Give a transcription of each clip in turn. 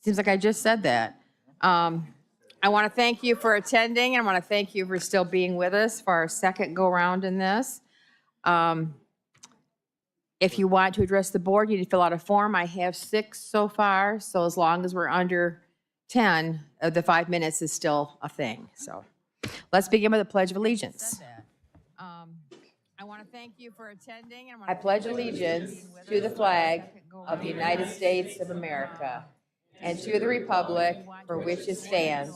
Seems like I just said that. I want to thank you for attending, and I want to thank you for still being with us for our second go-round in this. If you want to address the board, you need to fill out a form. I have 6 so far, so as long as we're under 10, the 5 minutes is still a thing. So let's begin with the Pledge of Allegiance. I want to thank you for attending. I pledge allegiance to the flag of the United States of America and to the republic for which it stands,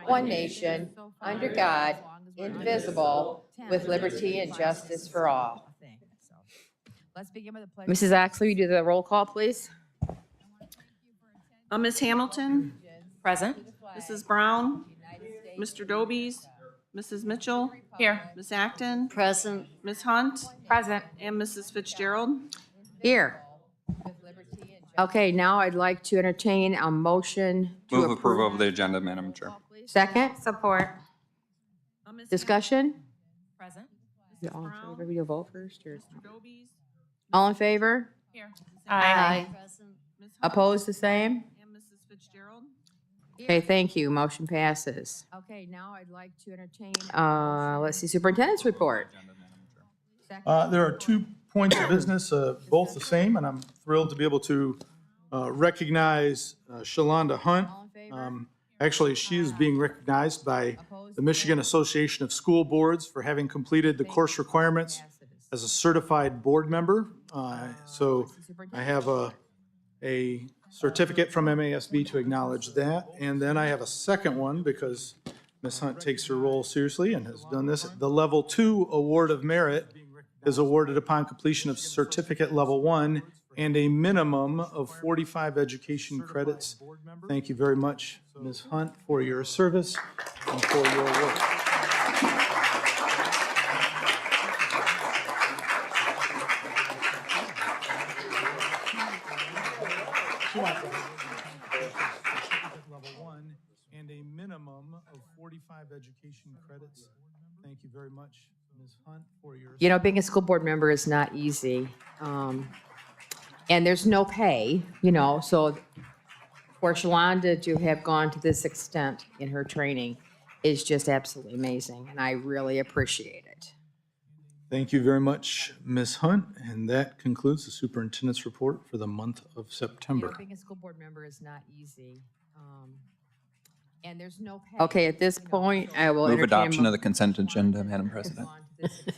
one nation, under God, indivisible, with liberty and justice for all. Let's begin with the pledge. Mrs. Oxley, you do the roll call, please. Ms. Hamilton? Present. Mrs. Brown? Mr. Dobies? Mrs. Mitchell? Here. Ms. Acton? Present. Ms. Hunt? Present. And Mrs. Fitzgerald? Here. Okay, now I'd like to entertain a motion to Move approval of the agenda, Madam Chair. Second, Support. discussion? Present. You all in favor? We do vote first, or? Mr. Dobies? All in favor? Here. Aye. Ms. Hunt? Opposed, the same? And Mrs. Fitzgerald? Okay, thank you. Motion passes. Okay, now I'd like to entertain, let's see, Superintendent's report. There are 2 points of business, both the same, and I'm thrilled to be able to recognize Shalonda Hunt. Actually, she is being recognized by the Michigan Association of School Boards for having completed the course requirements as a certified board member. So I have a certificate from MASB to acknowledge that. And then I have a second one because Ms. Hunt takes her role seriously and has done this. The Level 2 Award of Merit is awarded upon completion of Certificate Level 1 and a minimum of 45 education credits. Thank you very much, Ms. Hunt, for your service and for your work. Level 1 and a minimum of 45 education credits. Thank you very much, Ms. Hunt, for your. You know, being a school board member is not easy. And there's no pay, you know, so for Shalonda to have gone to this extent in her training is just absolutely amazing, and I really appreciate it. Thank you very much, Ms. Hunt, and that concludes the superintendent's report for the month of You know, September. being a school board member is not easy. And there's no pay. Okay, at this point, I will Move entertain. adoption of the consent agenda, Madam President.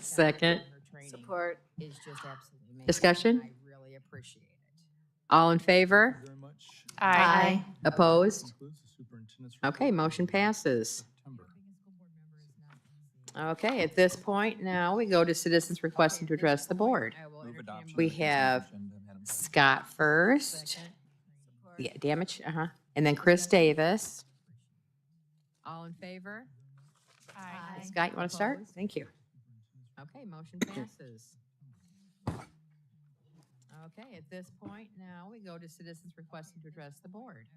Second. Support. Is just absolutely amazing. Discussion? I really appreciate it. All in favor? Very much. Aye. Opposed? Concludes the superintendent's report Okay, motion passes. for September. Okay, at this point now, we go to citizens requesting to address the board. Move adoption of We the consent have agenda, Madam President. Scott first. Yeah, damage, and then Chris Davis. All in favor? Aye. Scott, you want to start? Thank you. Okay, motion passes. Okay, at this point now, we go to citizens requesting to address the board.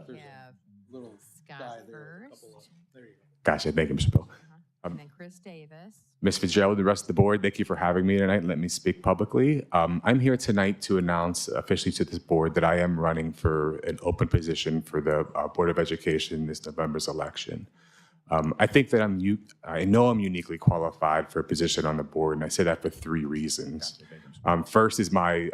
We have Scott first, Gotcha. Thank you, Mr. Bill. and then Chris Davis. Ms. Fitzgerald, the rest of the board, thank you for having me tonight. Let me speak publicly. I'm here tonight to announce officially to this board that I am running for an open position for the Board of Education this November's election. I think that I know I'm uniquely qualified for a position on the board, and I say that for 3 reasons. First is my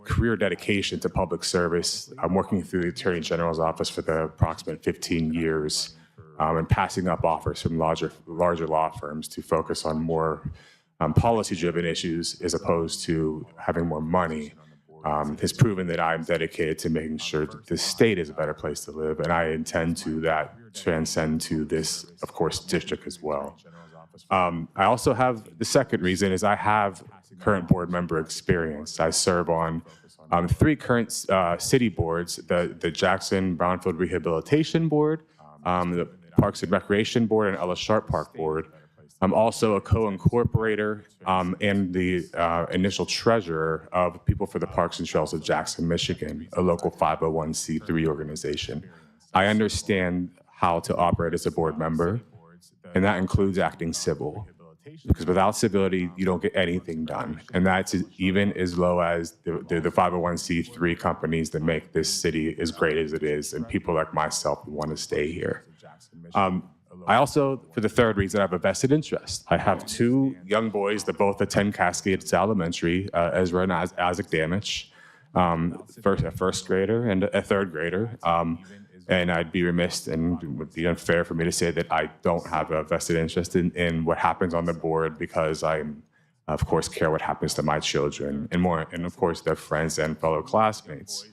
career dedication to public service. I'm working through the Attorney General's office for the approximate 15 years. And passing up offers from larger law firms to focus on more policy-driven issues as opposed to having more money has proven that I'm dedicated to making sure that the state is a better place to live, and I intend to that transcend to this, of course, district as well. I also have the second reason is I have current board member experience. I serve on 3 current city boards: the Jackson Brownfield Rehabilitation Board, the Parks and Recreation Board, and Ellis Sharp Park Board. I'm also a co-incorporator and the initial treasurer of People for the Parks and Trails of Jackson, Michigan, a local 501c3 organization. I understand how to operate as a board member, and that includes acting civil. Because without civility, you don't get anything done. And that's even as low as the 501c3 companies that make this city as great as it is, and people like myself who want to stay here. I also, for the third reason, have a vested interest. I have two young boys that both attend Cascades Elementary, Ezra and Isaac Damage, a first grader and a third grader. And I'd be remiss and it would be unfair for me to say that I don't have a vested interest in what happens on the board, because I, of course, care what happens to my children and of course, their friends and fellow classmates.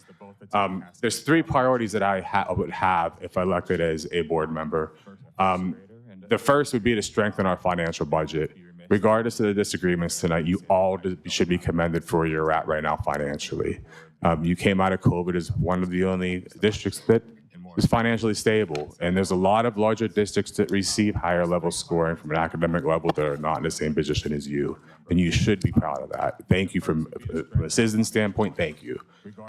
There's three priorities that I would have if I elected as a board member. The first would be to strengthen our financial budget. Regardless of the disagreements tonight, you all should be commended for where you're at right now financially. You came out of COVID as one of the only districts that is financially stable, and there's a lot of larger districts that receive higher level scoring from an academic level that are not in the same position as you, and you should be proud of that. Thank you from a citizen standpoint, thank you.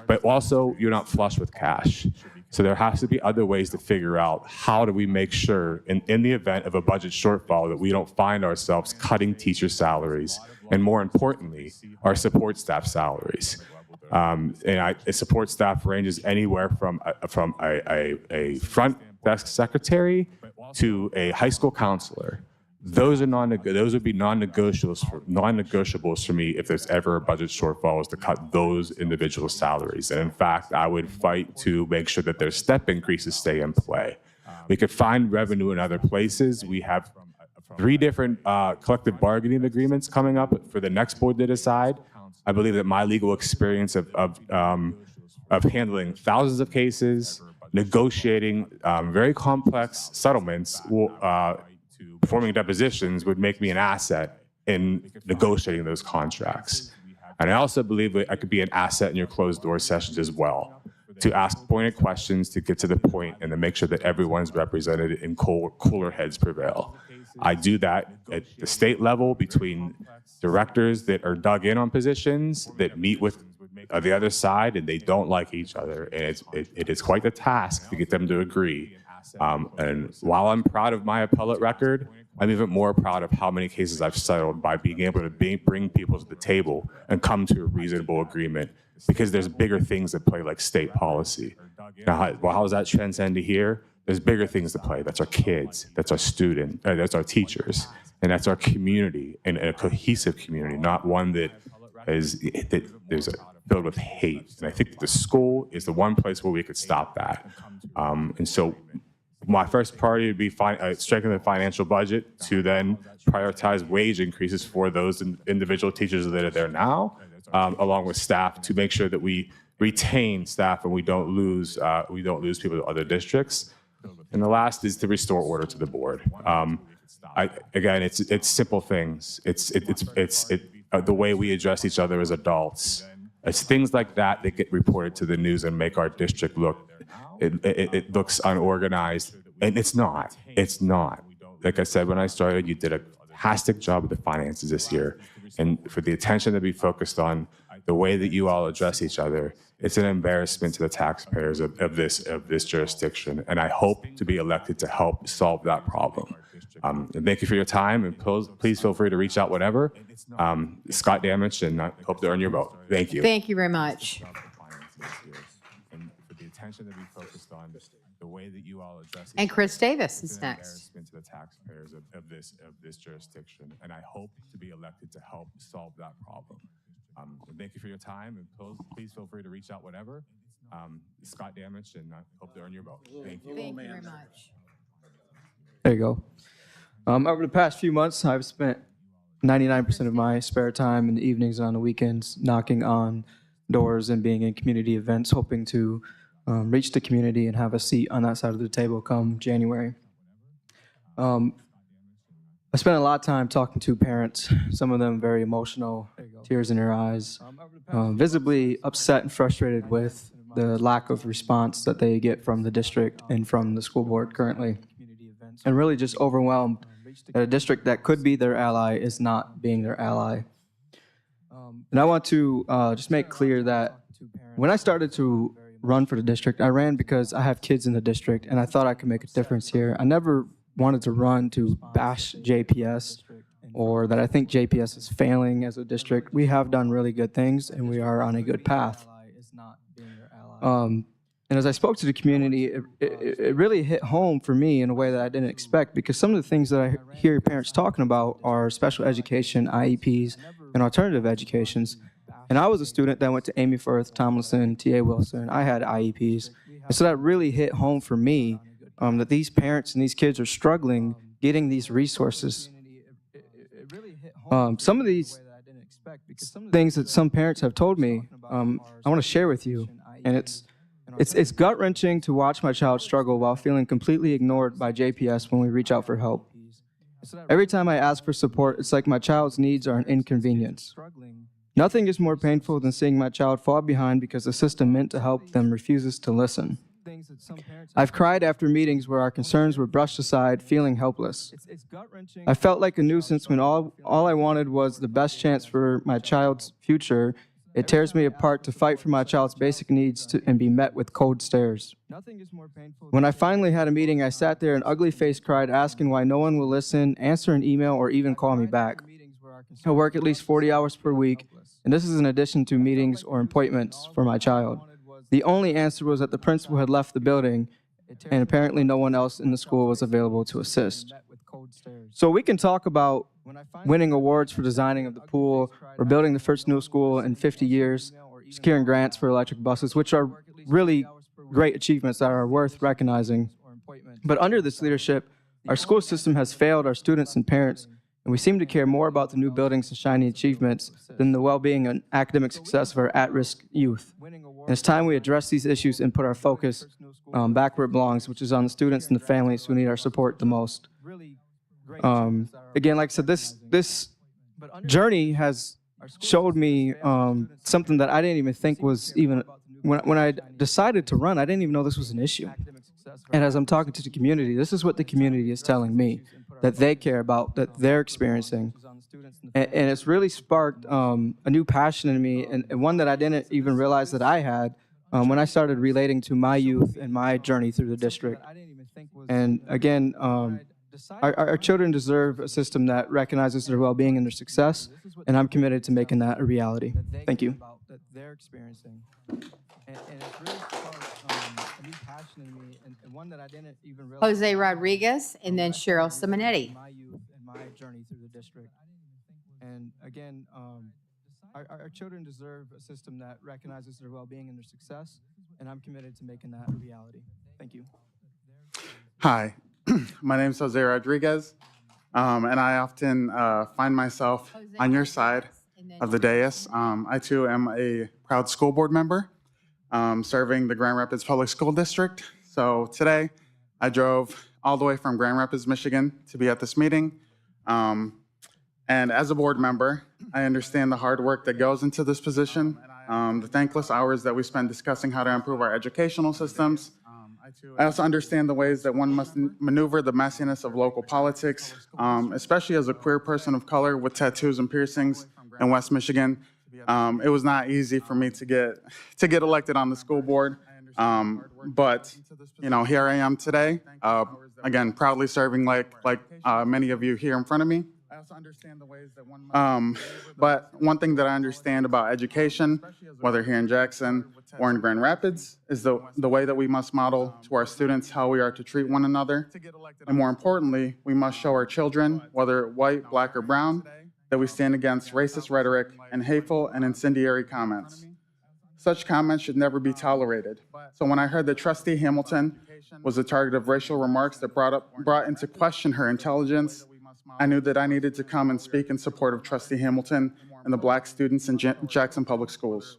But also, you're not flush with cash. So there has to be other ways to figure out how do we make sure in the event of a budget shortfall that we don't find ourselves cutting teacher salaries, and more importantly, our support staff salaries. A support staff ranges anywhere from a front desk secretary to a high school counselor. Those would be non-negotiables for me if there's ever a budget shortfall, is to cut those individual salaries. And in fact, I would fight to make sure that their step increases stay in play. We could find revenue in other places. We have 3 different collective bargaining agreements coming up for the next board to decide. I believe that my legal experience of handling thousands of cases, negotiating very complex settlements, performing depositions would make me an asset in negotiating those contracts. And I also believe that I could be an asset in your closed door sessions as well, to ask pointed questions, to get to the point, and to make sure that everyone's represented and cooler heads prevail. I do that at the state level between directors that are dug in on positions that meet with the other side and they don't like each other. And it is quite the task to get them to agree. And while I'm proud of my appellate record, I'm even more proud of how many cases I've settled by being able to bring people to the table and come to a reasonable agreement, because there's bigger things at play, like state policy. Now, how does that transcend to here? There's bigger things to play. That's our kids, that's our students, that's our teachers, and that's our community, and a cohesive community, not one that there's filled with hate. And I think that the school is the one place where we could stop that. And so my first priority would be strengthen the financial budget, to then prioritize wage increases for those individual teachers that are there now, along with staff, to make sure that we retain staff and we don't lose people to other districts. And the last is to restore order to the board. Again, it's simple things. It's the way we address each other as adults. It's things like that that get reported to the news and make our district look, it looks unorganized, and it's not. It's not. Like I said, when I started, you did a fantastic job with the finances this year, and for the attention to be focused on the way that you all address each other, it's an embarrassment to the taxpayers of this jurisdiction, and I hope to be elected to help solve that problem. And thank you for your time, and please feel free to reach out whenever. Scott Damage, and I hope to earn your vote. Thank you. Thank you very much. And Chris Davis is next. To the taxpayers of this jurisdiction, and I hope to be elected to help solve that problem. Thank you for your time, and please feel free to reach out whenever. Scott Damage, and I hope to earn your vote. Thank you. Thank you very much. There you go. Over the past few months, I've spent 99% of my spare time in the evenings and on the weekends knocking on doors and being in community events, hoping to reach the community and have a seat on that side of the table come January. I spent a lot of time talking to parents, some of them very emotional, tears in their eyes, visibly upset and frustrated with the lack of response that they get from the district and from the school board currently, and really just overwhelmed that a district that could be their ally is not being their ally. And I want to just make clear that when I started to run for the district, I ran because I have kids in the district and I thought I could make a difference here. I never wanted to run to bash JPS or that I think JPS is failing as a district. We have done really good things, and we are on a good path. And as I spoke to the community, it really hit home for me in a way that I didn't expect, because some of the things that I hear parents talking about are special education, IEPs, and alternative educations. And I was a student that went to Amy Firth, Tomlinson, T.A. Wilson. I had IEPs. And so that really hit home for me, that these parents and these kids are struggling getting these resources. Some of these things that some parents have told me, I want to share with you. And it's gut-wrenching to watch my child struggle while feeling completely ignored by JPS when we reach out for help. Every time I ask for support, it's like my child's needs are an inconvenience. Nothing is more painful than seeing my child fall behind because the system meant to help them refuses to listen. I've cried after meetings where our concerns were brushed aside, feeling helpless. I felt like a nuisance when all I wanted was the best chance for my child's future. It tears me apart to fight for my child's basic needs and be met with cold stares. When I finally had a meeting, I sat there and ugly-faced cried, asking why no one will listen, answer an email, or even call me back. I work at least 40 hours per week, and this is in addition to meetings or appointments for my child. The only answer was that the principal had left the building, and apparently no one else in the school was available to assist. So we can talk about winning awards for designing of the pool, or building the first new school in 50 years, securing grants for electric buses, which are really great achievements that are worth recognizing. But under this leadership, our school system has failed our students and parents, and we seem to care more about the new buildings and shiny achievements than the well-being and academic success of our at-risk youth. And it's time we address these issues and put our focus back where it belongs, which is on the students and the families who need our support the most. Again, like I said, this journey has showed me something that I didn't even think was even, when I decided to run, I didn't even know this was an issue. And as I'm talking to the community, this is what the community is telling me, that they care about, that they're experiencing. And it's really sparked a new passion in me, and one that I didn't even realize that I had when I started relating to my youth and my journey through the district. And again, our children deserve a system that recognizes their well-being and their success, and I'm committed to making that a reality. Thank you. Jose Rodriguez, and then Cheryl Simonetti. And again, our children deserve a system that recognizes their well-being and their success, and I'm committed to making that a reality. Thank you. Hi, my name is Jose Rodriguez, and I often find myself on your side of the dais. I too am a proud school board member serving the Grand Rapids Public School District. So today I drove all the way from Grand Rapids, Michigan to be at this meeting. And as a board member, I understand the hard work that goes into this position, the thankless hours that we spend discussing how to improve our educational systems. I also understand the ways that one must maneuver the messiness of local politics, especially as a queer person of color with tattoos and piercings in West Michigan. It was not easy for me to get elected on the school board, but you know, here I am today. Again, proudly serving like many of you here in front of me. But one thing that I understand about education, whether here in Jackson or in Grand Rapids, is the way that we must model to our students how we are to treat one another. And more importantly, we must show our children, whether white, black, or brown, that we stand against racist rhetoric and hateful and incendiary comments. Such comments should never be tolerated. So when I heard that Trustee Hamilton was the target of racial remarks that brought into question her intelligence, I knew that I needed to come and speak in support of Trustee Hamilton and the Black students in Jackson Public Schools.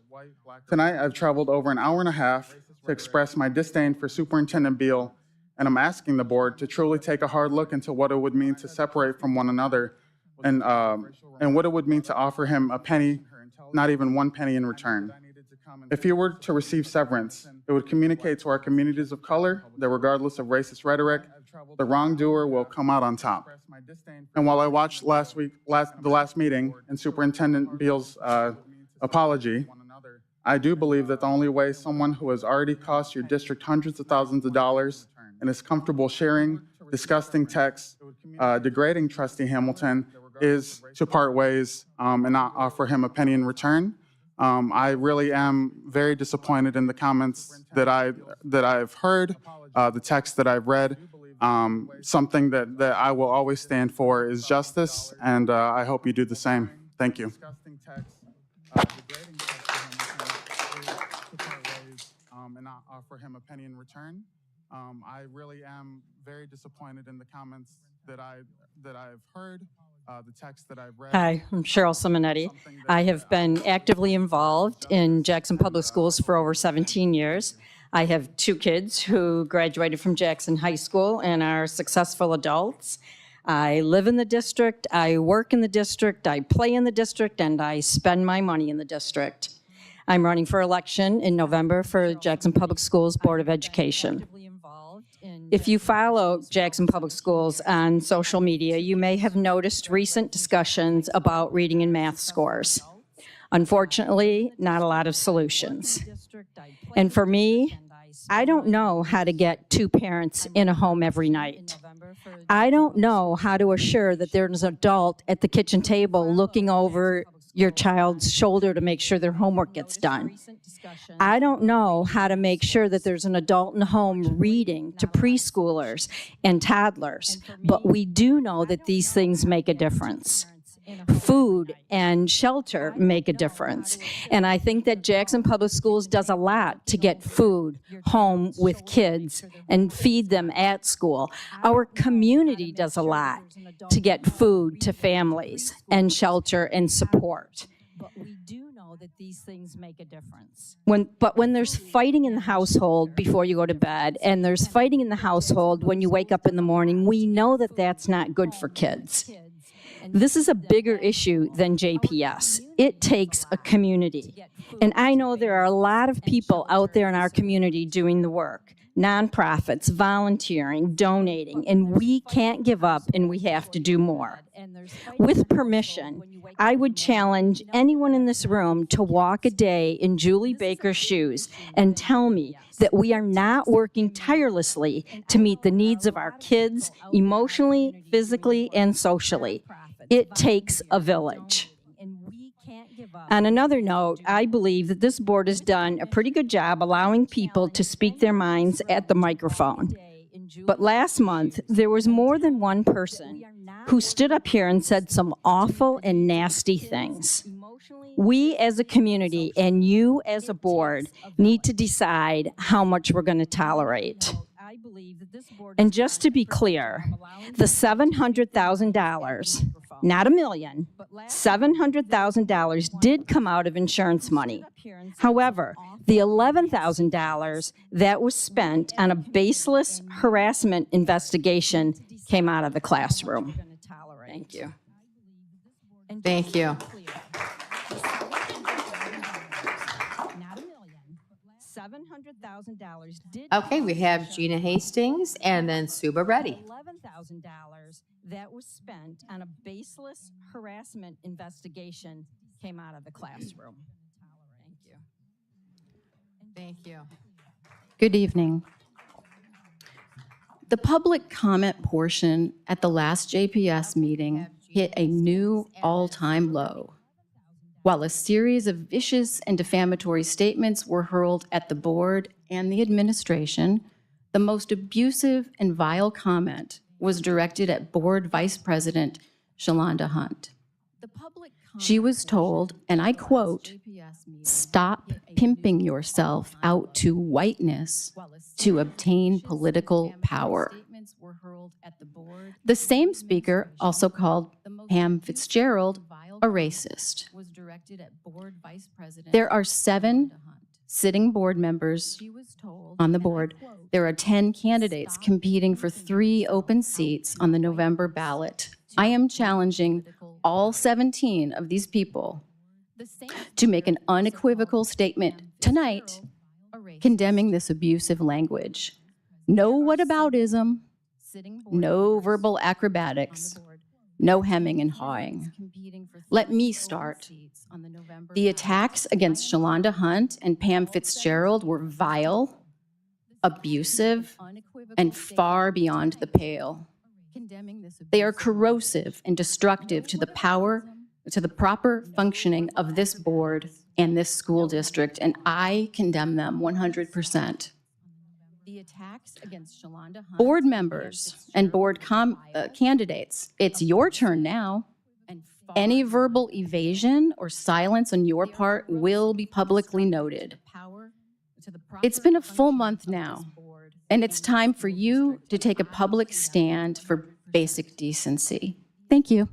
Tonight, I've traveled over an hour and a half to express my disdain for Superintendent Beal, and I'm asking the board to truly take a hard look into what it would mean to separate from one another, and what it would mean to offer him a penny, not even 1 penny in return. If he were to receive severance, it would communicate to our communities of color that regardless of racist rhetoric, the wrongdoer will come out on top. And while I watched the last meeting and Superintendent Beal's apology, I do believe that the only way someone who has already cost your district hundreds of thousands of dollars and is comfortable sharing disgusting texts, degrading Trustee Hamilton, is to part ways and not offer him a penny in return. I really am very disappointed in the comments that I've heard, the text that I've read. Something that I will always stand for is justice, and I hope you do the same. Thank you. And not offer him a penny in return. I really am very disappointed in the comments that I've heard, the text that I've read. Hi, I'm Cheryl Simonetti. I have been actively involved in Jackson Public Schools for over 17 years. I have 2 kids who graduated from Jackson High School and are successful adults. I live in the district, I work in the district, I play in the district, and I spend my money in the district. I'm running for election in November for Jackson Public Schools Board of Education. If you follow Jackson Public Schools on social media, you may have noticed recent discussions about reading and math scores. Unfortunately, not a lot of solutions. And for me, I don't know how to get 2 parents in a home every night. I don't know how to assure that there's an adult at the kitchen table looking over your child's shoulder to make sure their homework gets done. I don't know how to make sure that there's an adult in the home reading to preschoolers and toddlers, but we do know that these things make a difference. Food and shelter make a difference. And I think that Jackson Public Schools does a lot to get food home with kids and feed them at school. Our community does a lot to get food to families and shelter and support. But we do know that these things make a difference. But when there's fighting in the household before you go to bed, and there's fighting in the household when you wake up in the morning, we know that that's not good for kids. This is a bigger issue than JPS. It takes a community. And I know there are a lot of people out there in our community doing the work, nonprofits, volunteering, donating, and we can't give up and we have to do more. With permission, I would challenge anyone in this room to walk a day in Julie Baker's shoes and tell me that we are not working tirelessly to meet the needs of our kids emotionally, physically, and socially. It takes a village. On another note, I believe that this board has done a pretty good job allowing people to speak their minds at the microphone. But last month, there was more than one person who stood up here and said some awful and nasty things. We as a community and you as a board need to decide how much we're going to tolerate. And just to be clear, the $700,000, not $1 million, $700,000 did come out of insurance money. However, the $11,000 that was spent on a baseless harassment investigation came out of the classroom. Thank you. Thank you. $700,000 did. Okay, we have Gina Hastings and then Suba Reddy. $11,000 that was spent on a baseless harassment investigation came out of the classroom. Thank you. Thank you. Good evening. The public comment portion at the last JPS meeting hit a new all-time low. While a series of vicious and defamatory statements were hurled at the board and the administration, the most abusive and vile comment was directed at Board Vice President Shalonda Hunt. She was told, and I quote, "Stop pimping yourself out to whiteness to obtain political power." The same speaker also called Pam Fitzgerald a racist. There are 7 sitting board members on the board. There are 10 candidates competing for 3 open seats on the November ballot. I am challenging all 17 of these people to make an unequivocal statement tonight condemning this abusive language. No whataboutism, no verbal acrobatics, no hemming and hawing. Let me start. The attacks against Shalonda Hunt and Pam Fitzgerald were vile, abusive, and far beyond the pale. They are corrosive and destructive to the proper functioning of this board and this school district, and I condemn them 100%. Board members and board candidates, it's your turn now. Any verbal evasion or silence on your part will be publicly noted. It's been a full month now, and it's time for you to take a public stand for basic decency. Thank you.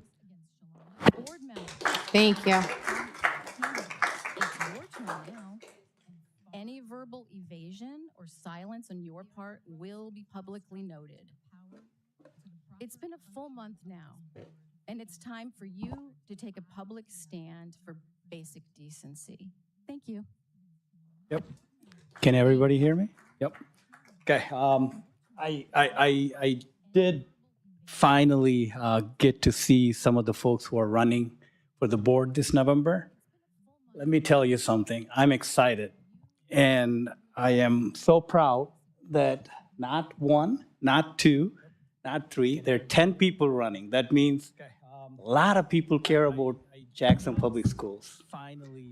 Thank you. Any verbal evasion or silence on your part will be publicly noted. It's been a full month now, and it's time for you to take a public stand for basic decency. Thank you. Yep. Can everybody hear me? Yep. Okay. I did finally get to see some of the folks who are running for the board this November. Let me tell you something. I'm excited. And I am so proud that not one, not two, not three, there are 10 people running. That means a lot of people care about Jackson Public Schools.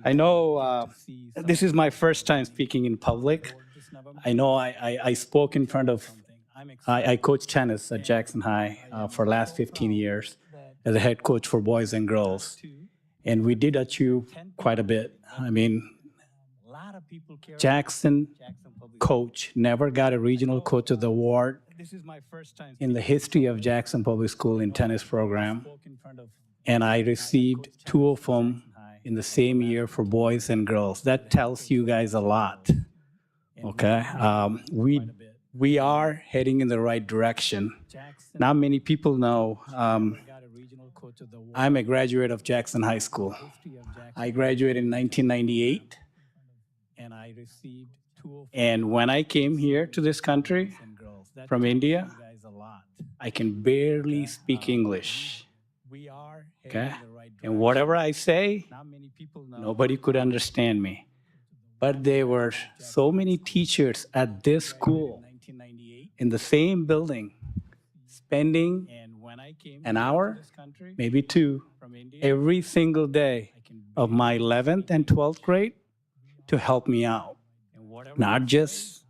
I know this is my first time speaking in public. I know I spoke in front of, I coached tennis at Jackson High for the last 15 years as a head coach for boys and girls. And we did achieve quite a bit. I mean, Jackson coach never got a regional coach of the award in the history of Jackson Public School in tennis program. And I received 2 of them in the same year for boys and girls. That tells you guys a lot, okay? We are heading in the right direction. Not many people know I'm a graduate of Jackson High School. I graduated in 1998. And when I came here to this country from India, I can barely speak English. Okay? And whatever I say, nobody could understand me. But there were so many teachers at this school in the same building, spending an hour, maybe 2, every single day of my 11th and 12th grade to help me out. Not just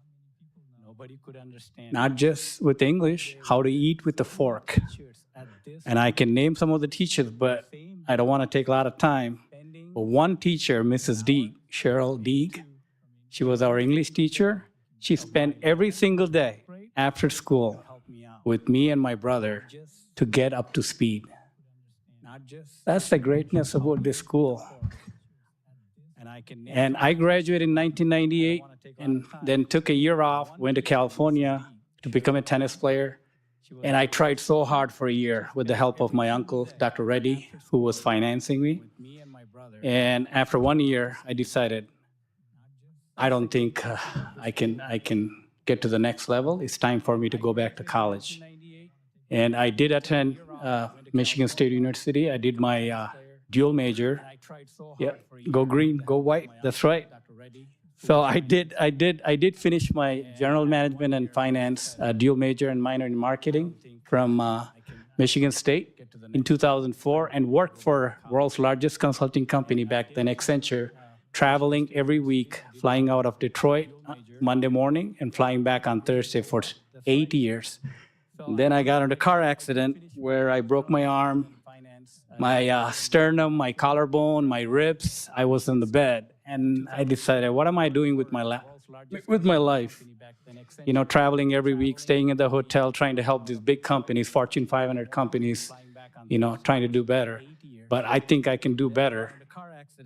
with English, how to eat with a fork. And I can name some of the teachers, but I don't want to take a lot of time. But one teacher, Mrs. Deeg, Cheryl Deeg, she was our English teacher. She spent every single day after school with me and my brother to get up to speed. That's the greatness about this school. And I graduated in 1998 and then took a year off, went to California to become a tennis player. And I tried so hard for a year with the help of my uncle, Dr. Reddy, who was financing me. And after 1 year, I decided, I don't think I can get to the next level. It's time for me to go back to college. And I did attend Michigan State University. I did my dual major. Yeah, go green, go white. That's right. So I did finish my general management and finance dual major and minor in marketing from Michigan State in 2004 and worked for world's largest consulting company back then, Accenture, traveling every week, flying out of Detroit Monday morning and flying back on Thursday for 8 years. And then I got in a car accident where I broke my arm, my sternum, my collarbone, my ribs. I was in the bed. And I decided, what am I doing with my life? You know, traveling every week, staying in the hotel, trying to help these big companies, Fortune 500 companies, you know, trying to do better. But I think I can do better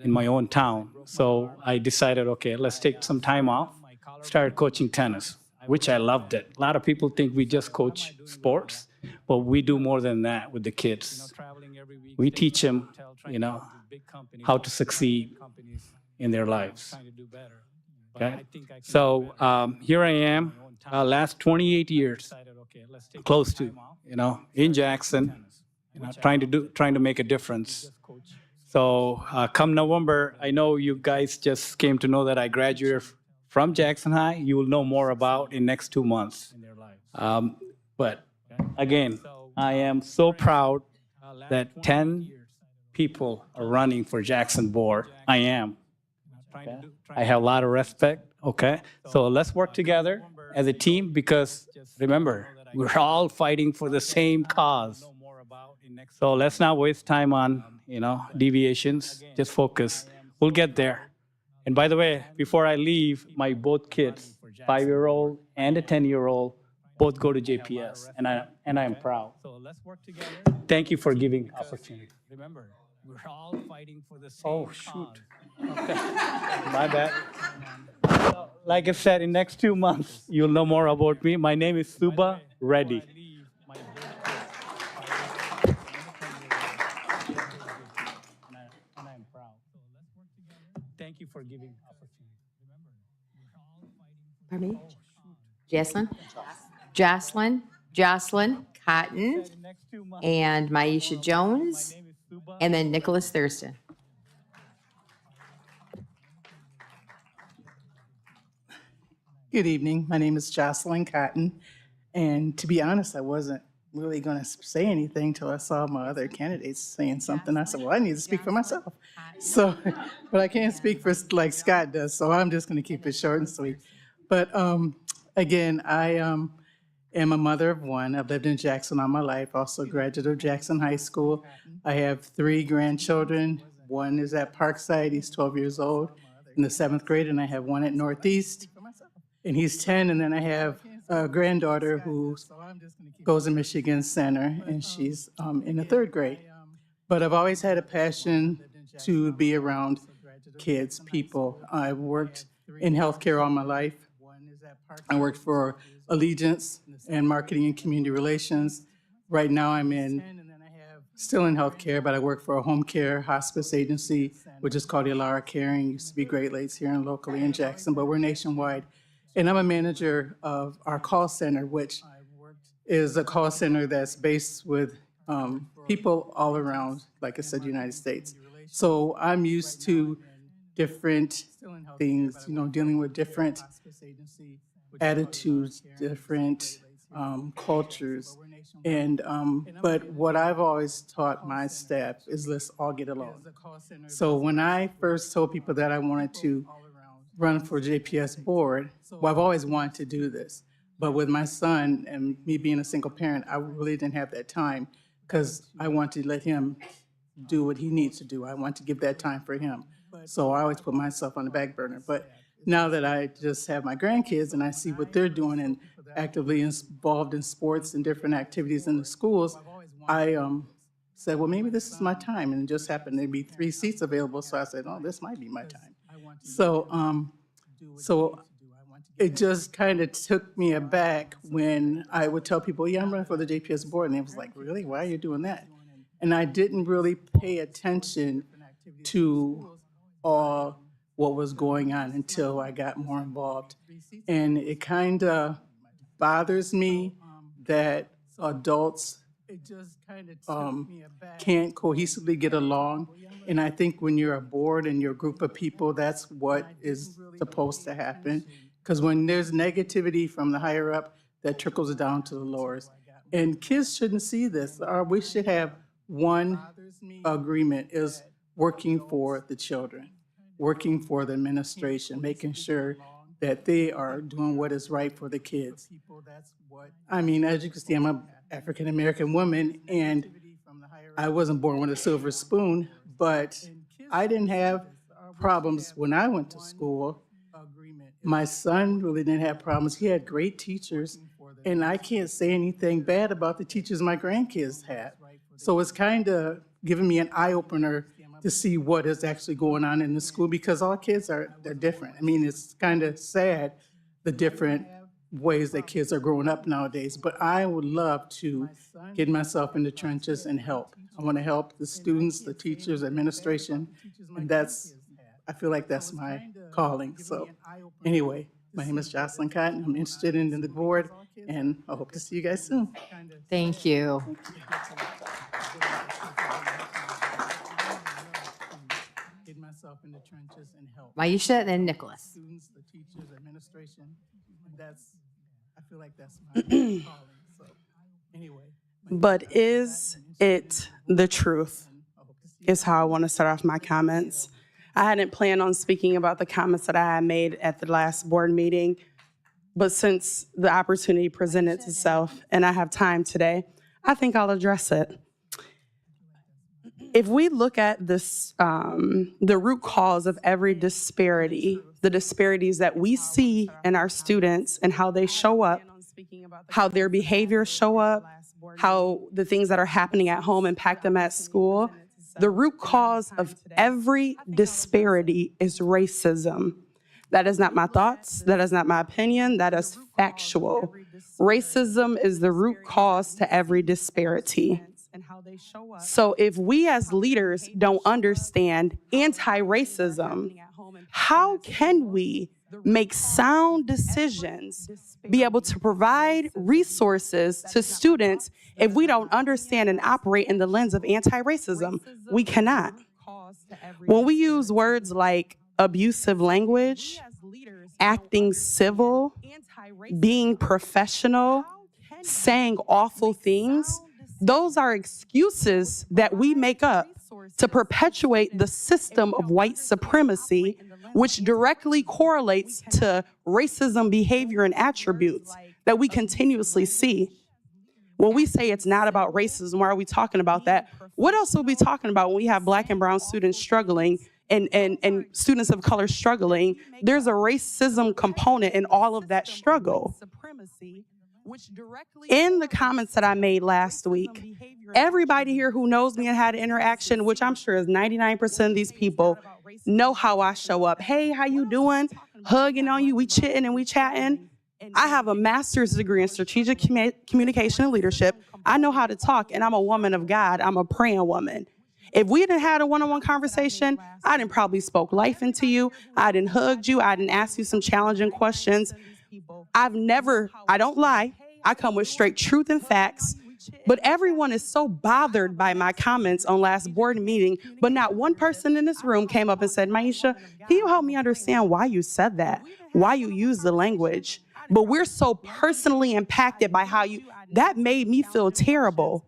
in my own town. So I decided, okay, let's take some time off, started coaching tennis, which I loved it. A lot of people think we just coach sports, but we do more than that with the kids. We teach them, you know, how to succeed in their lives. Okay? So here I am, last 28 years, close to, you know, in Jackson, you know, trying to make a difference. So come November, I know you guys just came to know that I graduated from Jackson High. You will know more about in next 2 months. But again, I am so proud that 10 people are running for Jackson Board. I am. Okay? I have a lot of respect, okay? So let's work together as a team because remember, we're all fighting for the same cause. So let's not waste time on, deviations. Just focus. We'll get there. And by the way, before I leave, my both kids, 5-year-old and a 10-year-old, both go to JPS, and I am proud. Thank you for giving opportunity. Remember, we're all fighting for the same cause. Oh, shoot. Okay. My bad. Like I said, in next 2 months, you'll know more about me. My name is Suba Reddy. And I'm proud. Thank you for giving opportunity. Pardon me? Jocelyn Cotton, and Maisha Jones, and then Nicholas Thurston. Good evening. My name is Jocelyn Cotton. And to be honest, I wasn't really going to say anything till I saw my other candidates saying something. I said, well, I need to speak for myself. So, but I can't speak for like Scott does, so I'm just going to keep it short and sweet. But again, I am a mother of one. I've lived in Jackson all my life, also a graduate of Jackson High School. I have 3 grandchildren. One is at Parkside. He's 12 years old in the 7th grade, and I have one at Northeast, and he's 10. And then I have a granddaughter who goes to Michigan Center, and she's in the 3rd grade. But I've always had a passion to be around kids, people. I've worked in healthcare all my life. I worked for Allegiance and marketing and community relations. Right now I'm still in healthcare, but I work for a home care hospice agency, which is called Elara Caring. Used to be Great Lakes here and locally in Jackson, but we're nationwide. And I'm a manager of our call center, which is a call center that's based with people all around, like I said, United States. So I'm used to different things, dealing with different attitudes, different cultures. And but what I've always taught my staff is let's all get along. So when I first told people that I wanted to run for JPS board, well, I've always wanted to do this. But with my son and me being a single parent, I really didn't have that time because I want to let him do what he needs to do. I want to give that time for him. So I always put myself on the back burner. But now that I just have my grandkids and I see what they're doing and actively involved in sports and different activities in the schools, I said, well, maybe this is my time. And it just happened to be 3 seats available. So I said, oh, this might be my time. So, it just kind of took me aback when I would tell people, yeah, I'm running for the JPS board. And they was like, really? Why are you doing that? And I didn't really pay attention to all what was going on until I got more involved. And it kind of bothers me that adults can't cohesively get along. And I think when you're a board and you're a group of people, that's what is supposed to happen. Because when there's negativity from the higher up, that trickles down to the lowers. And kids shouldn't see this. We should have one agreement is working for the children, working for the administration, making sure that they are doing what is right for the kids. I mean, as you can see, I'm an African-American woman, and I wasn't born with a silver spoon, but I didn't have problems when I went to school. My son really didn't have problems. He had great teachers, and I can't say anything bad about the teachers my grandkids had. So it's kind of giving me an eye-opener to see what is actually going on in the school, because all kids they're different. I mean, it's kind of sad, the different ways that kids are growing up nowadays, but I would love to get myself in the trenches and help. I want to help the students, the teachers, administration, and I feel like that's my calling. So anyway, my name is Jocelyn Cotton. I'm interested in the board, and I hope to see you guys soon. Thank you. Get myself in the trenches and help. Maisha and then Nicholas. Students, the teachers, administration. I feel like that's my calling. So anyway, but is it the truth? Is how I want to start off my comments. I hadn't planned on speaking about the comments that I had made at the last board meeting, but since the opportunity presented itself and I have time today, I think I'll address it. If we look at this, the root cause of every disparity, the disparities that we see in our students and how they show up, how their behaviors show up, how the things that are happening at home impact them at school, the root cause of every disparity is racism. That is not my thoughts. That is not my opinion. That is factual. Racism is the root cause to every disparity. So if we as leaders don't understand anti-racism, how can we make sound decisions, be able to provide resources to students if we don't understand and operate in the lens of anti-racism? We cannot. When we use words like abusive language, acting civil, being professional, saying awful things, those are excuses that we make up to perpetuate the system of white supremacy, which directly correlates to racism behavior and attributes that we continuously see. When we say it's not about racism, why are we talking about that? What else are we talking about when we have Black and brown students struggling and students of color struggling? There's a racism component in all of that struggle. In the comments that I made last week, everybody here who knows me and had an interaction, which I'm sure is 99% of these people, know how I show up. Hey, how you doing? Hugging on you, we chitting and we chatting. I have a master's degree in strategic communication and leadership. I know how to talk, and I'm a woman of God. I'm a praying woman. If we didn't had a one-on-one conversation, I didn't probably spoke life into you. I didn't hugged you. I didn't ask you some challenging questions. I don't lie. I come with straight truth and facts. But everyone is so bothered by my comments on last board meeting, but not one person in this room came up and said, Maisha, can you help me understand why you said that? Why you used the language? But we're so personally impacted by how that made me feel terrible.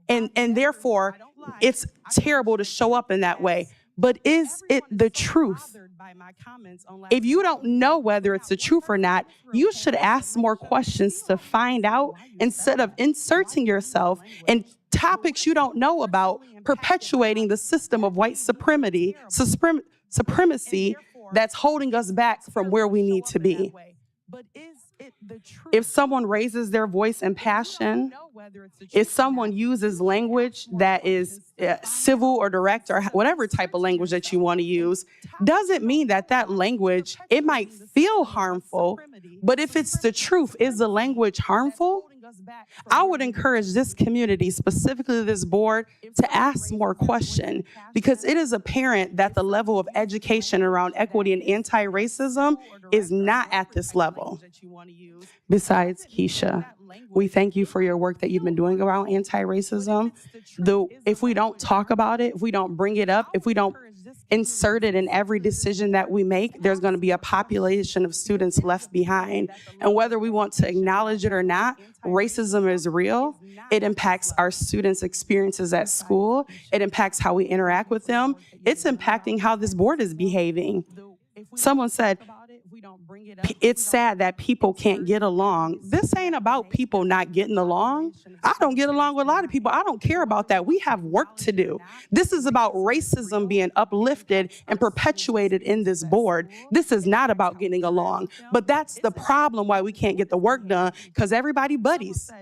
And therefore, it's terrible to show up in that way. But is it the truth? If you don't know whether it's the truth or not, you should ask more questions to find out instead of inserting yourself in topics you don't know about, perpetuating the system of white supremacy that's holding us back from where we need to be. If someone raises their voice in passion, if someone uses language that is civil or direct or whatever type of language that you want to use, doesn't mean that language, it might feel harmful, but if it's the truth, is the language harmful? I would encourage this community, specifically this board, to ask more questions, because it is apparent that the level of education around equity and anti-racism is not at this level. Besides, Keisha, we thank you for your work that you've been doing around anti-racism. If we don't talk about it, if we don't bring it up, if we don't insert it in every decision that we make, there's going to be a population of students left behind. And whether we want to acknowledge it or not, racism is real. It impacts our students' experiences at school. It impacts how we interact with them. It's impacting how this board is behaving. Someone said, it's sad that people can't get along. This ain't about people not getting along. I don't get along with a lot of people. I don't care about that. We have work to do. This is about racism being uplifted and perpetuated in this board. This is not about getting along. But that's the problem why we can't get the work done, because everybody buddies.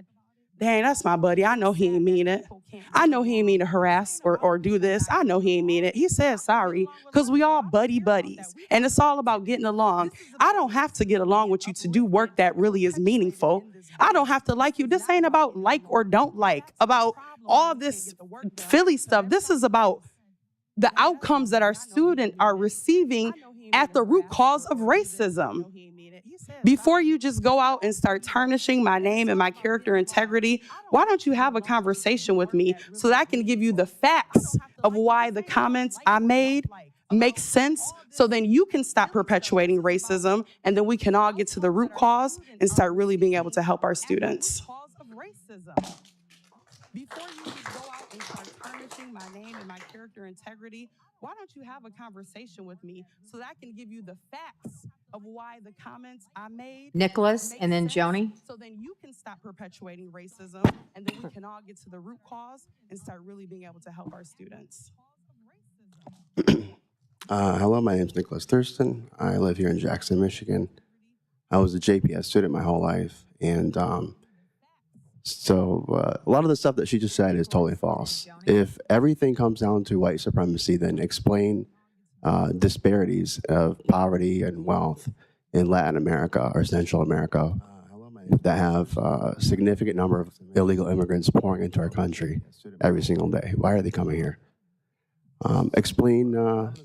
Dang, that's my buddy. I know he ain't mean it. I know he ain't mean to harass or do this. I know he ain't mean it. He said sorry, because we all buddies. And it's all about getting along. I don't have to get along with you to do work that really is meaningful. I don't have to like you. This ain't about like or don't like, about all this Philly stuff. This is about the outcomes that our students are receiving at the root cause of racism. Before you just go out and start tarnishing my name and my character integrity, why don't you have a conversation with me so that I can give you the facts of why the comments I made make sense, so then you can stop perpetuating racism, and then we can all get to the root cause and start really being able to help our students. Before you just go out and start tarnishing my name and my character integrity, why don't you have a conversation with me so that I can give you the facts of why the comments I made Nicholas, make and then sense, Joni. so then you can stop perpetuating racism, and then we can all get to the root cause and start really being able to help our students. Hello, my name is Nicholas Thurston. I live here in Jackson, Michigan. I was a JPS student my whole life, and so a lot of the stuff that she just said is totally false. If everything comes down to white supremacy, then explain disparities of poverty and wealth in Latin America or Central America that have a significant number of illegal immigrants pouring into our country every single day. Why are they coming here? Explain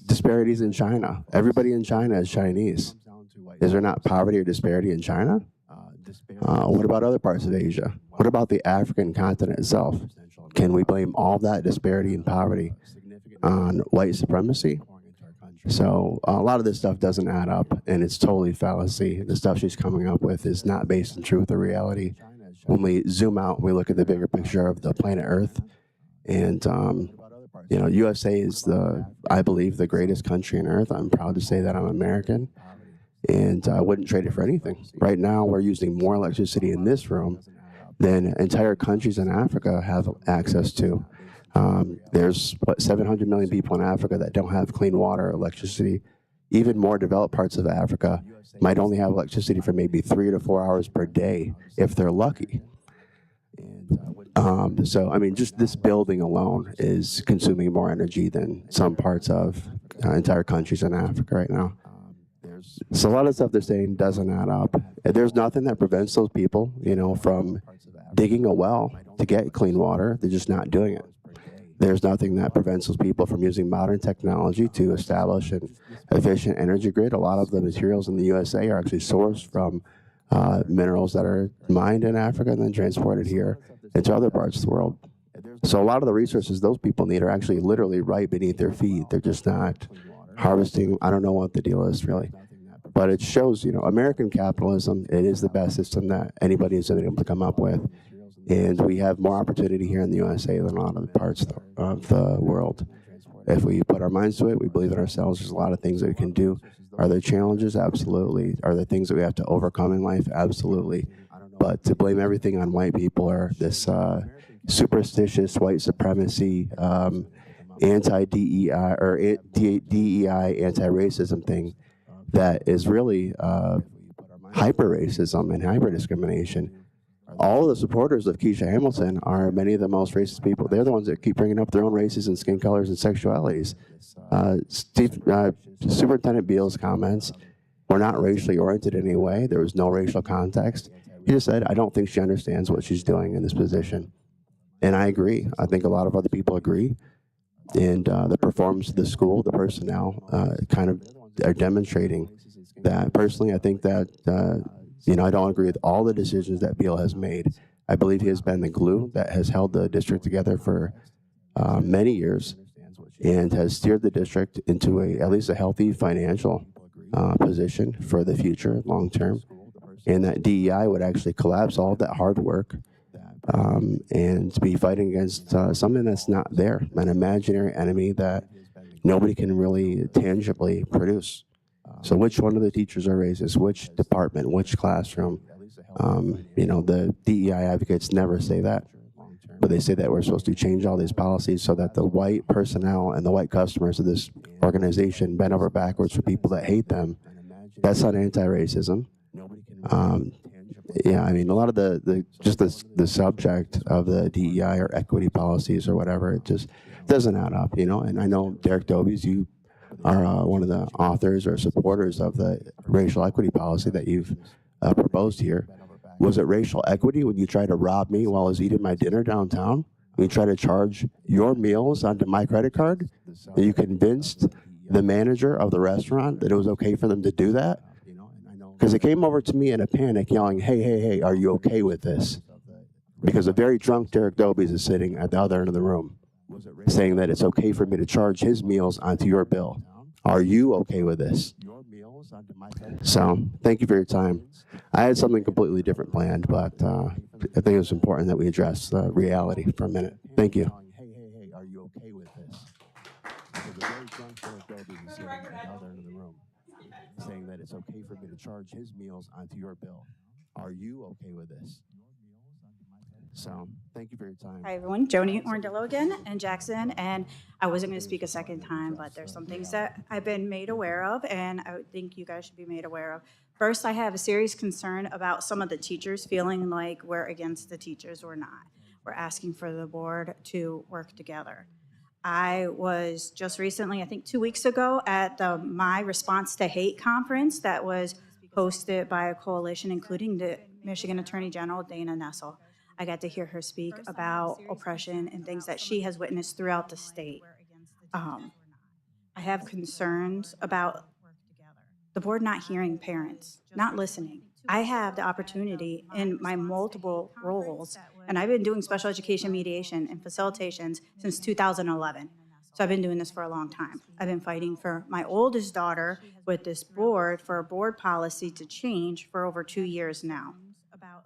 disparities in China. Everybody in China is Chinese. Is there not poverty or disparity in China? What about other parts of Asia? What about the African continent itself? Can we blame all that disparity and poverty on white supremacy? So a lot of this stuff doesn't add up, and it's totally fallacy. The stuff she's coming up with is not based in truth or reality. When we zoom out, we look at the bigger picture of the planet Earth, and you know, USA is I believe, the greatest country on Earth. I'm proud to say that I'm American, and I wouldn't trade it for anything. Right now, we're using more electricity in this room than entire countries in Africa have access to. There's, 700 million people in Africa that don't have clean water or electricity. Even more developed parts of Africa might only have electricity for maybe 3 to 4 hours per day, if they're lucky. So, I mean, just this building alone is consuming more energy than some parts of entire countries in Africa right now. So a lot of stuff they're saying doesn't add up. There's nothing that prevents those people, you know, from digging a well to get clean water. They're just not doing it. There's nothing that prevents those people from using modern technology to establish an efficient energy grid. A lot of the materials in the USA are actually sourced from minerals that are mined in Africa and then transported here into other parts of the world. So a lot of the resources those people need are actually literally right beneath their feet. They're just not harvesting. I don't know what the deal is really. But it shows, you know, American capitalism, it is the best system that anybody has been able to come up with. And we have more opportunity here in the USA than a lot of the parts of the world. If we put our minds to it, we believe in ourselves, there's a lot of things that we can do. Are there challenges? Absolutely. Are there things that we have to overcome in life? Absolutely. But to blame everything on white people or this superstitious white supremacy, anti-DEI or DEI anti-racism thing that is really hyper-racism and hyper-discrimination. All of the supporters of Keisha Hamilton are many of the most racist people. They're the ones that keep bringing up their own races and skin colors and sexualities. Superintendent Beal's comments were not racially oriented in any way. There was no racial context. He just said, I don't think she understands what she's doing in this position. And I agree. I think a lot of other people agree. And the performance of the school, the personnel, kind of are demonstrating that. Personally, I think that, you know, I don't agree with all the decisions that Beal has made. I believe he has been the glue that has held the district together for many years and has steered the district into at least a healthy financial position for the future, long term. And that DEI would actually collapse all of that hard work and be fighting against something that's not there, an imaginary enemy that nobody can really tangibly produce. So which one of the teachers are racist? Which department? Which classroom? You know, the DEI advocates never say that, but they say that we're supposed to change all these policies so that the white personnel and the white customers of this organization bend over backwards for people that hate them. That's not anti-racism. Yeah, I mean, a lot of the subject of the DEI or equity policies or whatever, it just doesn't add up, you know. And I know Derek Dobies, you are one of the authors or supporters of the racial equity policy that you've proposed here. Was it racial equity when you tried to rob me while I was eating my dinner downtown? When you tried to charge your meals onto my credit card? That you convinced the manager of the restaurant that it was okay for them to do that? Because they came over to me in a panic yelling, hey, hey, hey, are you okay with this? Because a very drunk Derek Dobies is sitting at the other end of the room saying that it's okay for me to charge his meals onto your bill. Are you okay with this? So thank you for your time. I had something completely different planned, but I think it's important that we address the reality for a minute. Thank you. Hey, are you okay with this? Because a very drunk Philip Doby was sitting at the other end of the room saying that it's okay for me to charge his meals onto your bill. Are you okay with this? So thank you for your time. Hi, everyone. Joni Orndello again in Jackson. And I wasn't going to speak a second time, but there's some things that I've been made aware of, and I would think you guys should be made aware of. First, I have a serious concern about some of the teachers feeling like we're against the teachers. We're not. We're asking for the board to work together. I was just recently, I think 2 weeks ago, at the My Response to Hate conference that was hosted by a coalition, including the Michigan Attorney General, Dana Nessel. I got to hear her speak about oppression and things that she has witnessed throughout the state. I have concerns about the board not hearing parents, not listening. I have the opportunity in my multiple roles, and I've been doing special education mediation and facilitations since 2011. So I've been doing this for a long time. I've been fighting for my oldest daughter with this board for a board policy to change for over 2 years now.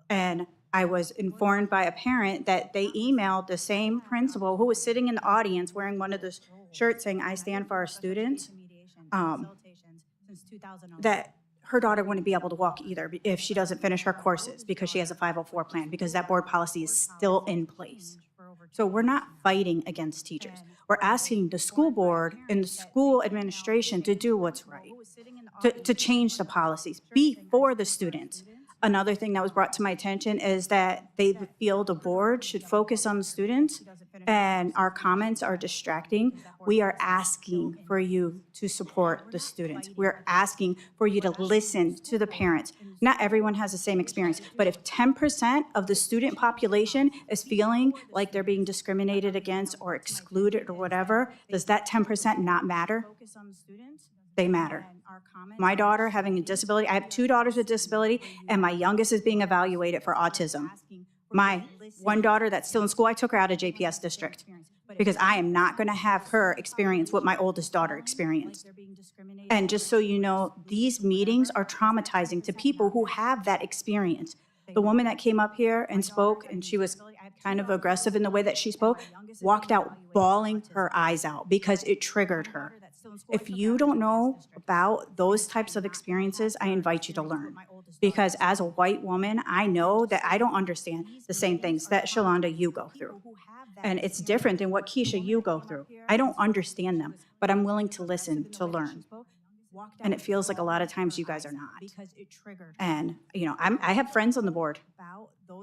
And I was informed by a parent that they emailed the same principal who was sitting in the audience wearing one of the shirts saying, "I stand for our students," that her daughter wouldn't be able to walk either if she doesn't finish her courses because she has a 504 plan, because that board policy is still in place. So we're not fighting against teachers. We're asking the school board and the school administration to do what's right, to change the policies, be for the students. Another thing that was brought to my attention is that they feel the board should focus on the students and our comments are distracting. We are asking for you to support the students. We're asking for you to listen to the parents. Not everyone has the same experience, but if 10% of the student population is feeling like they're being discriminated against or excluded or whatever, does that 10% not matter? They matter. My daughter having a disability, I have 2 daughters with disability, and my youngest is being evaluated for autism. My one daughter that's still in school, I took her out of JPS district because I am not going to have her experience what my oldest daughter experienced. And just so you know, these meetings are traumatizing to people who have that experience. The woman that came up here and spoke, and she was kind of aggressive in the way that she spoke, walked out bawling her eyes out because it triggered her. If you don't know about those types of experiences, I invite you to learn. Because as a white woman, I know that I don't understand the same things that Shalonda you go through. And it's different than what Keisha you go through. I don't understand them, but I'm willing to listen, to learn. And it feels like a lot of times you guys are not. And, you know, I have friends on the board.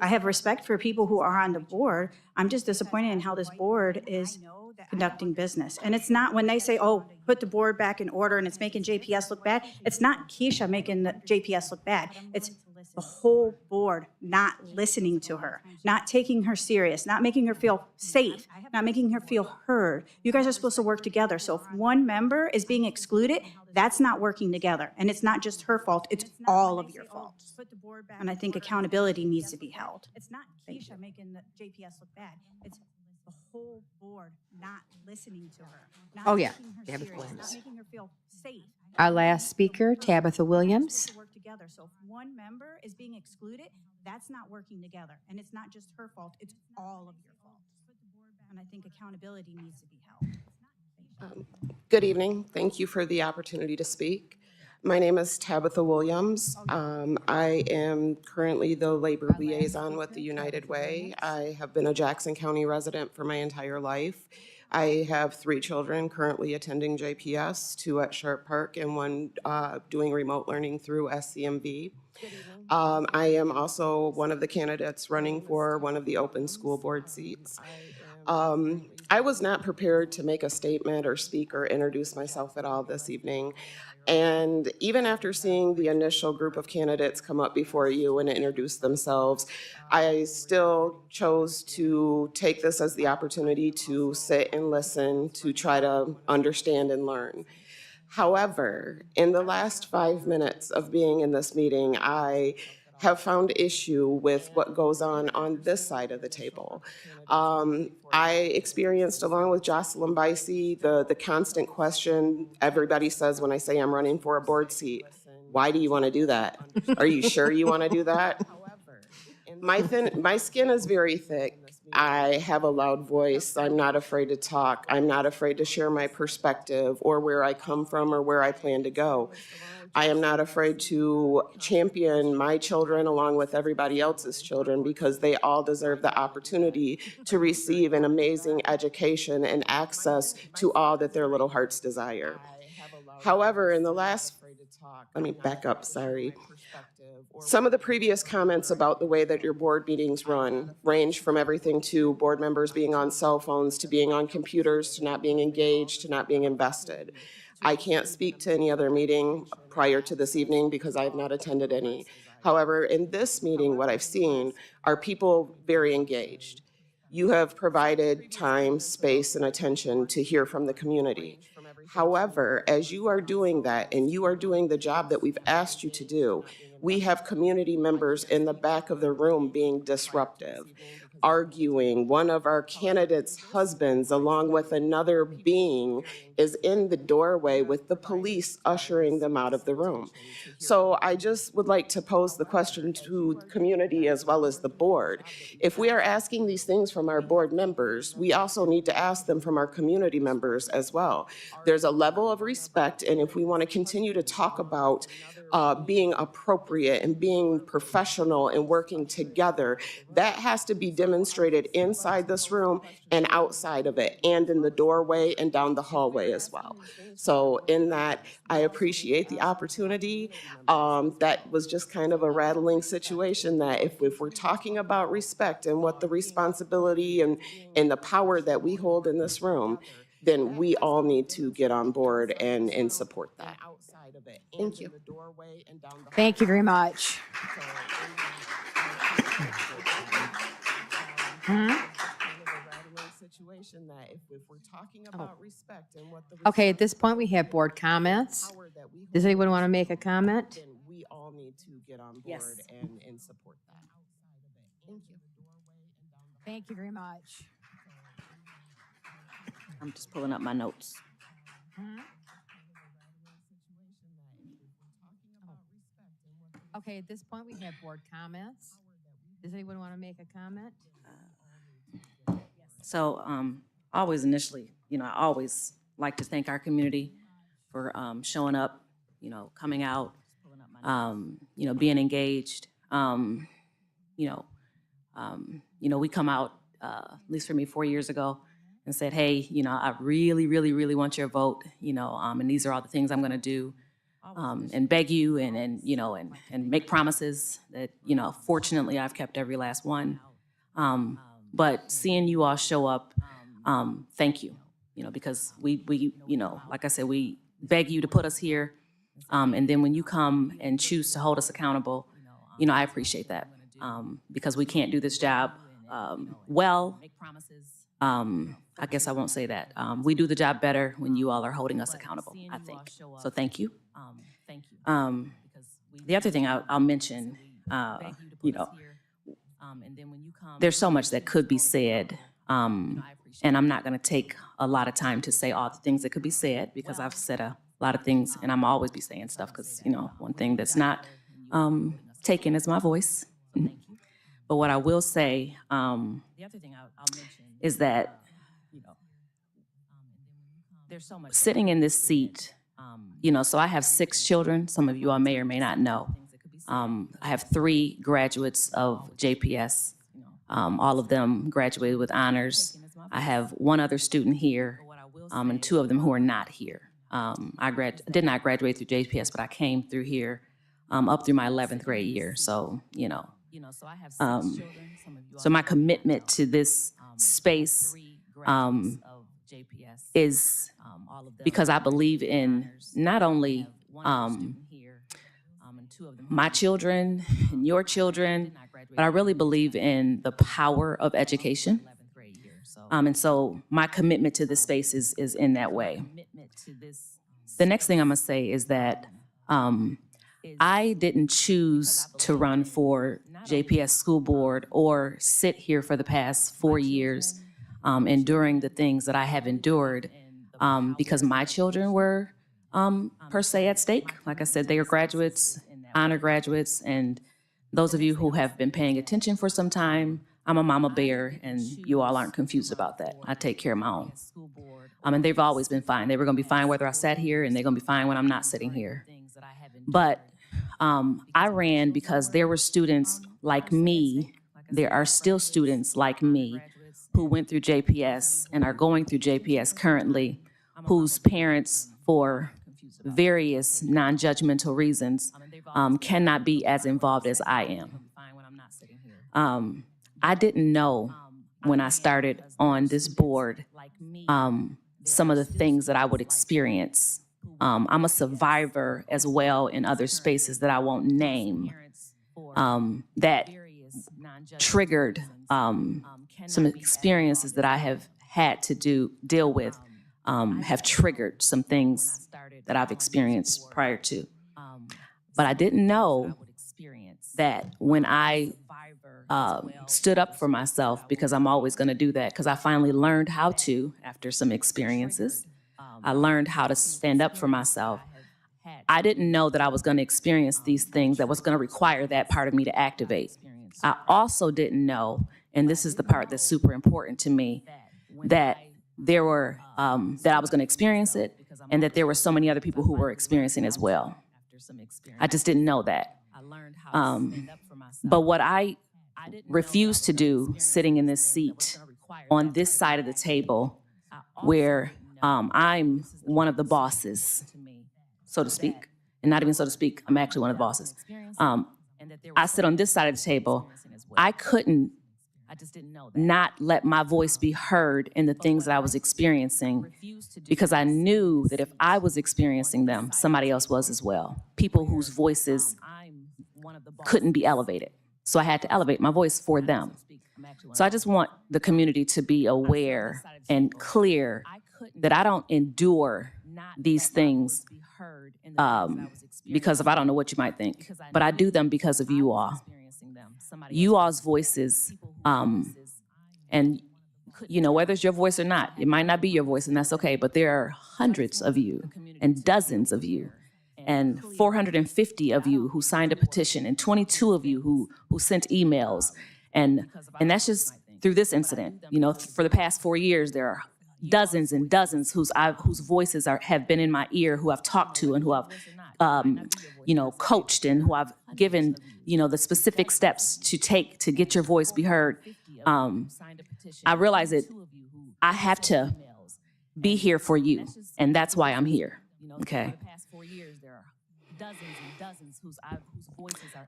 I have respect for people who are on the board. I'm just disappointed in how this board is conducting business. And it's not when they say, oh, put the board back in order and it's making JPS look bad. It's not Keisha making the JPS look bad. It's the whole board not listening to her, not taking her serious, not making her feel safe, not making her feel heard. You guys are supposed to work together. So if one member is being excluded, that's not working together. And it's not just her fault, it's all of your fault. And I think accountability needs to be held. It's not Keisha making the JPS look bad. It's the whole board not listening to her. Oh, yeah. Tabitha Williams. Not making her feel safe. Our last speaker, Tabitha Williams. Work together. So if one member is being excluded, that's not working together. And it's not just her fault, it's all of your fault. And I think accountability needs to be held. Good evening. Thank you for the opportunity to speak. My name is Tabitha Williams. I am currently the labor liaison with the United Way. I have been a Jackson County resident for my entire life. I have 3 children currently attending JPS, 2 at Sharp Park and 1 doing remote learning through SCMV. I am also one of the candidates running for one of the open school board seats. I was not prepared to make a statement or speak or introduce myself at all this evening. And even after seeing the initial group of candidates come up before you and introduce themselves, I still chose to take this as the opportunity to sit and listen, to try to understand and learn. However, in the last 5 minutes of being in this meeting, I have found issue with what goes on this side of the table. I experienced, along with Jocelyn Bicey, the constant question everybody says when I say I'm running for a board seat. Why do you want to do that? Are you sure you want to do that? My skin is very thick. I have a loud voice. I'm not afraid to talk. I'm not afraid to share my perspective or where I come from or where I plan to go. I am not afraid to champion my children along with everybody else's children because they all deserve the opportunity to receive an amazing education and access to all that their little hearts desire. However, in the last, let me back up, sorry. Some of the previous comments about the way that your board meetings run range from everything to board members being on cell phones, to being on computers, to not being engaged, to not being invested. I can't speak to any other meeting prior to this evening because I have not attended any. However, in this meeting, what I've seen are people very engaged. You have provided time, space, and attention to hear from the community. However, as you are doing that and you are doing the job that we've asked you to do, we have community members in the back of the room being disruptive, arguing. One of our candidates' husbands, along with another being, is in the doorway with the police ushering them out of the room. So I just would like to pose the question to the community as well as the board. If we are asking these things from our board members, we also need to ask them from our community members as well. There's a level of respect, and if we want to continue to talk about being appropriate and being professional and working together, that has to be demonstrated inside this room and outside of it, and in the doorway and down the hallway as well. So in that, I appreciate the opportunity. That was just kind of a rattling situation that if we're talking about respect and what the responsibility and the power that we hold in this room, then we all need to get on board and support that. Thank you. Thank you very much. Okay, at this point, we have board comments. Does anyone want to make a comment? We all need to get on board and support that. Thank you. Thank you very much. I'm just pulling up my notes. Okay, at this point, we have board comments. Does anyone want to make a comment? So always initially, I always like to thank our community for showing up, coming out, being engaged. We come out, at least for me, 4 years ago and said, hey, I really, really, really want your vote, and these are all the things I'm going to do. And beg you and make promises that, fortunately I've kept every last one. But seeing you all show up, thank you, because we like I said, we beg you to put us here. And then when you come and choose to hold us accountable, I appreciate that, because we can't do this job well. I guess I won't say that. We do the job better when you all are holding us accountable, I think. So thank you. The other thing I'll mention, there's so much that could be said, and I'm not going to take a lot of time to say all the things that could be said, because I've said a lot of things, and I'm always be saying stuff, because, one thing that's not taken is my voice. But what I will say is that sitting in this seat, so I have 6 children. Some of you all may or may not know. I have 3 graduates of JPS. All of them graduated with honors. I have 1 other student here, and 2 of them who are not here. I did not graduate through JPS, but I came through here up through my 11th grade year. So, so my commitment to this space is because I believe in not only my children and your children, but I really believe in the power of education. And so my commitment to this space is in that way. The next thing I'm gonna say is that I didn't choose to run for JPS School Board or sit here for the past 4 years enduring the things that I have endured because my children were per se at stake. Like I said, they are graduates, honor graduates, and those of you who have been paying attention for some time, I'm a mama bear, and you all aren't confused about that. I take care of my own. And they've always been fine. They were gonna be fine whether I sat here, and they're gonna be fine when I'm not sitting here. But I ran because there were students like me, there are still students like me who went through JPS and are going through JPS currently, whose parents, for various non-judgmental reasons, cannot be as involved as I am. I didn't know when I started on this board some of the things that I would experience. I'm a survivor as well in other spaces that I won't name that triggered some experiences that I have had to deal with, have triggered some things that I've experienced prior to. But I didn't know that when I stood up for myself, because I'm always going to do that, because I finally learned how to after some experiences. I learned how to stand up for myself. I didn't know that I was going to experience these things that was going to require that part of me to activate. I also didn't know, and this is the part that's super important to me, that there were, that I was going to experience it, and that there were so many other people who were experiencing as well. I just didn't know that. But what I refused to do, sitting in this seat on this side of the table, where I'm one of the bosses, so to speak, and not even so to speak, I'm actually one of the bosses. I sit on this side of the table. I couldn't not let my voice be heard in the things that I was experiencing, because I knew that if I was experiencing them, somebody else was as well. People whose voices couldn't be elevated. So I had to elevate my voice for them. So I just want the community to be aware and clear that I don't endure these things because of I don't know what you might think, but I do them because of you all. You all's voices, and you know, whether it's your voice or not, it might not be your voice, and that's okay, but there are hundreds of you and dozens of you and 450 of you who signed a petition and 22 of you who sent emails. And that's just through this incident. You know, for the past 4 years, there are dozens and dozens whose voices have been in my ear, who I've talked to and who I've, you know, coached and who I've given, you know, the specific steps to take to get your voice be heard. I realize that I have to be here for you, and that's why I'm here, okay?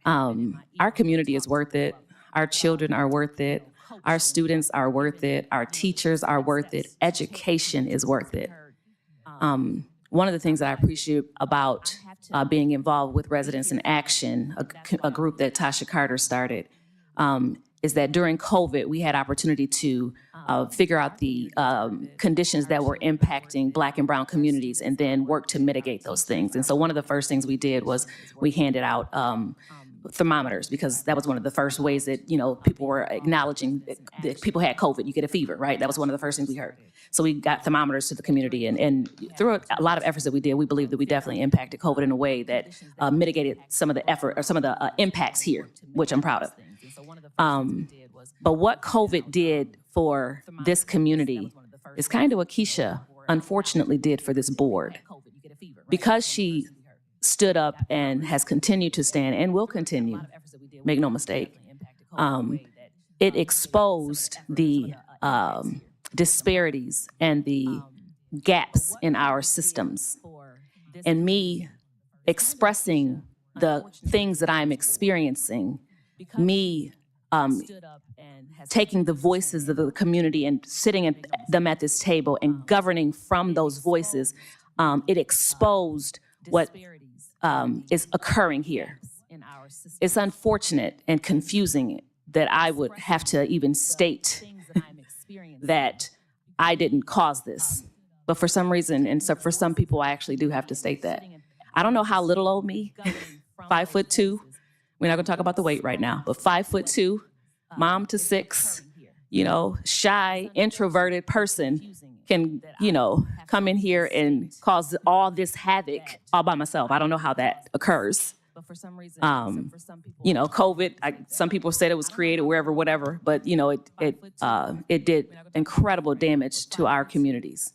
Our community is worth it. Our children are worth it. Our students are worth it. Our teachers are worth it. Education is worth it. One of the things that I appreciate about being involved with Residents in Action, a group that Tasha Carter started, is that during COVID, we had opportunity to figure out the conditions that were impacting Black and brown communities and then work to mitigate those things. And so one of the first things we did was we handed out thermometers, because that was one of the first ways that, you know, people were acknowledging that people had COVID, you get a fever, right? That was one of the first things we heard. So we got thermometers to the community, and through a lot of efforts that we did, we believe that we definitely impacted COVID in a way that mitigated some of the effort or some of the impacts here, which I'm proud of. But what COVID did for this community is kind of what Keisha unfortunately did for this board. Because she stood up and has continued to stand and will continue, make no mistake, it exposed the disparities and the gaps in our systems. And me expressing the things that I'm experiencing, me taking the voices of the community and sitting them at this table and governing from those voices, it exposed what is occurring here. It's unfortunate and confusing that I would have to even state that I didn't cause this. But for some reason, and so for some people, I actually do have to state that. I don't know how little old me 5'2". We're not going to talk about the weight right now, but 5'2", mom to 6, shy, introverted person can, come in here and cause all this havoc all by myself. I don't know how that occurs. COVID, some people said it was created wherever, whatever, but, it did incredible damage to our communities.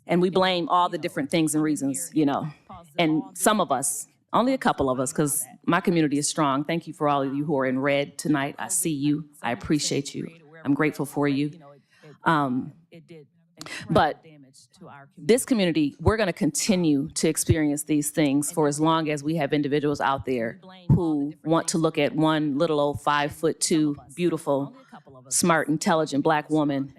And we blame all the different things and reasons, and some of us, only a couple of us, because my community is strong. Thank you for all of you who are in red tonight. I see you. I appreciate you. I'm grateful for you. But this community, we're going to continue to experience these things for as long as we have individuals out there who want to look at one little old 5'2", beautiful, smart, intelligent Black woman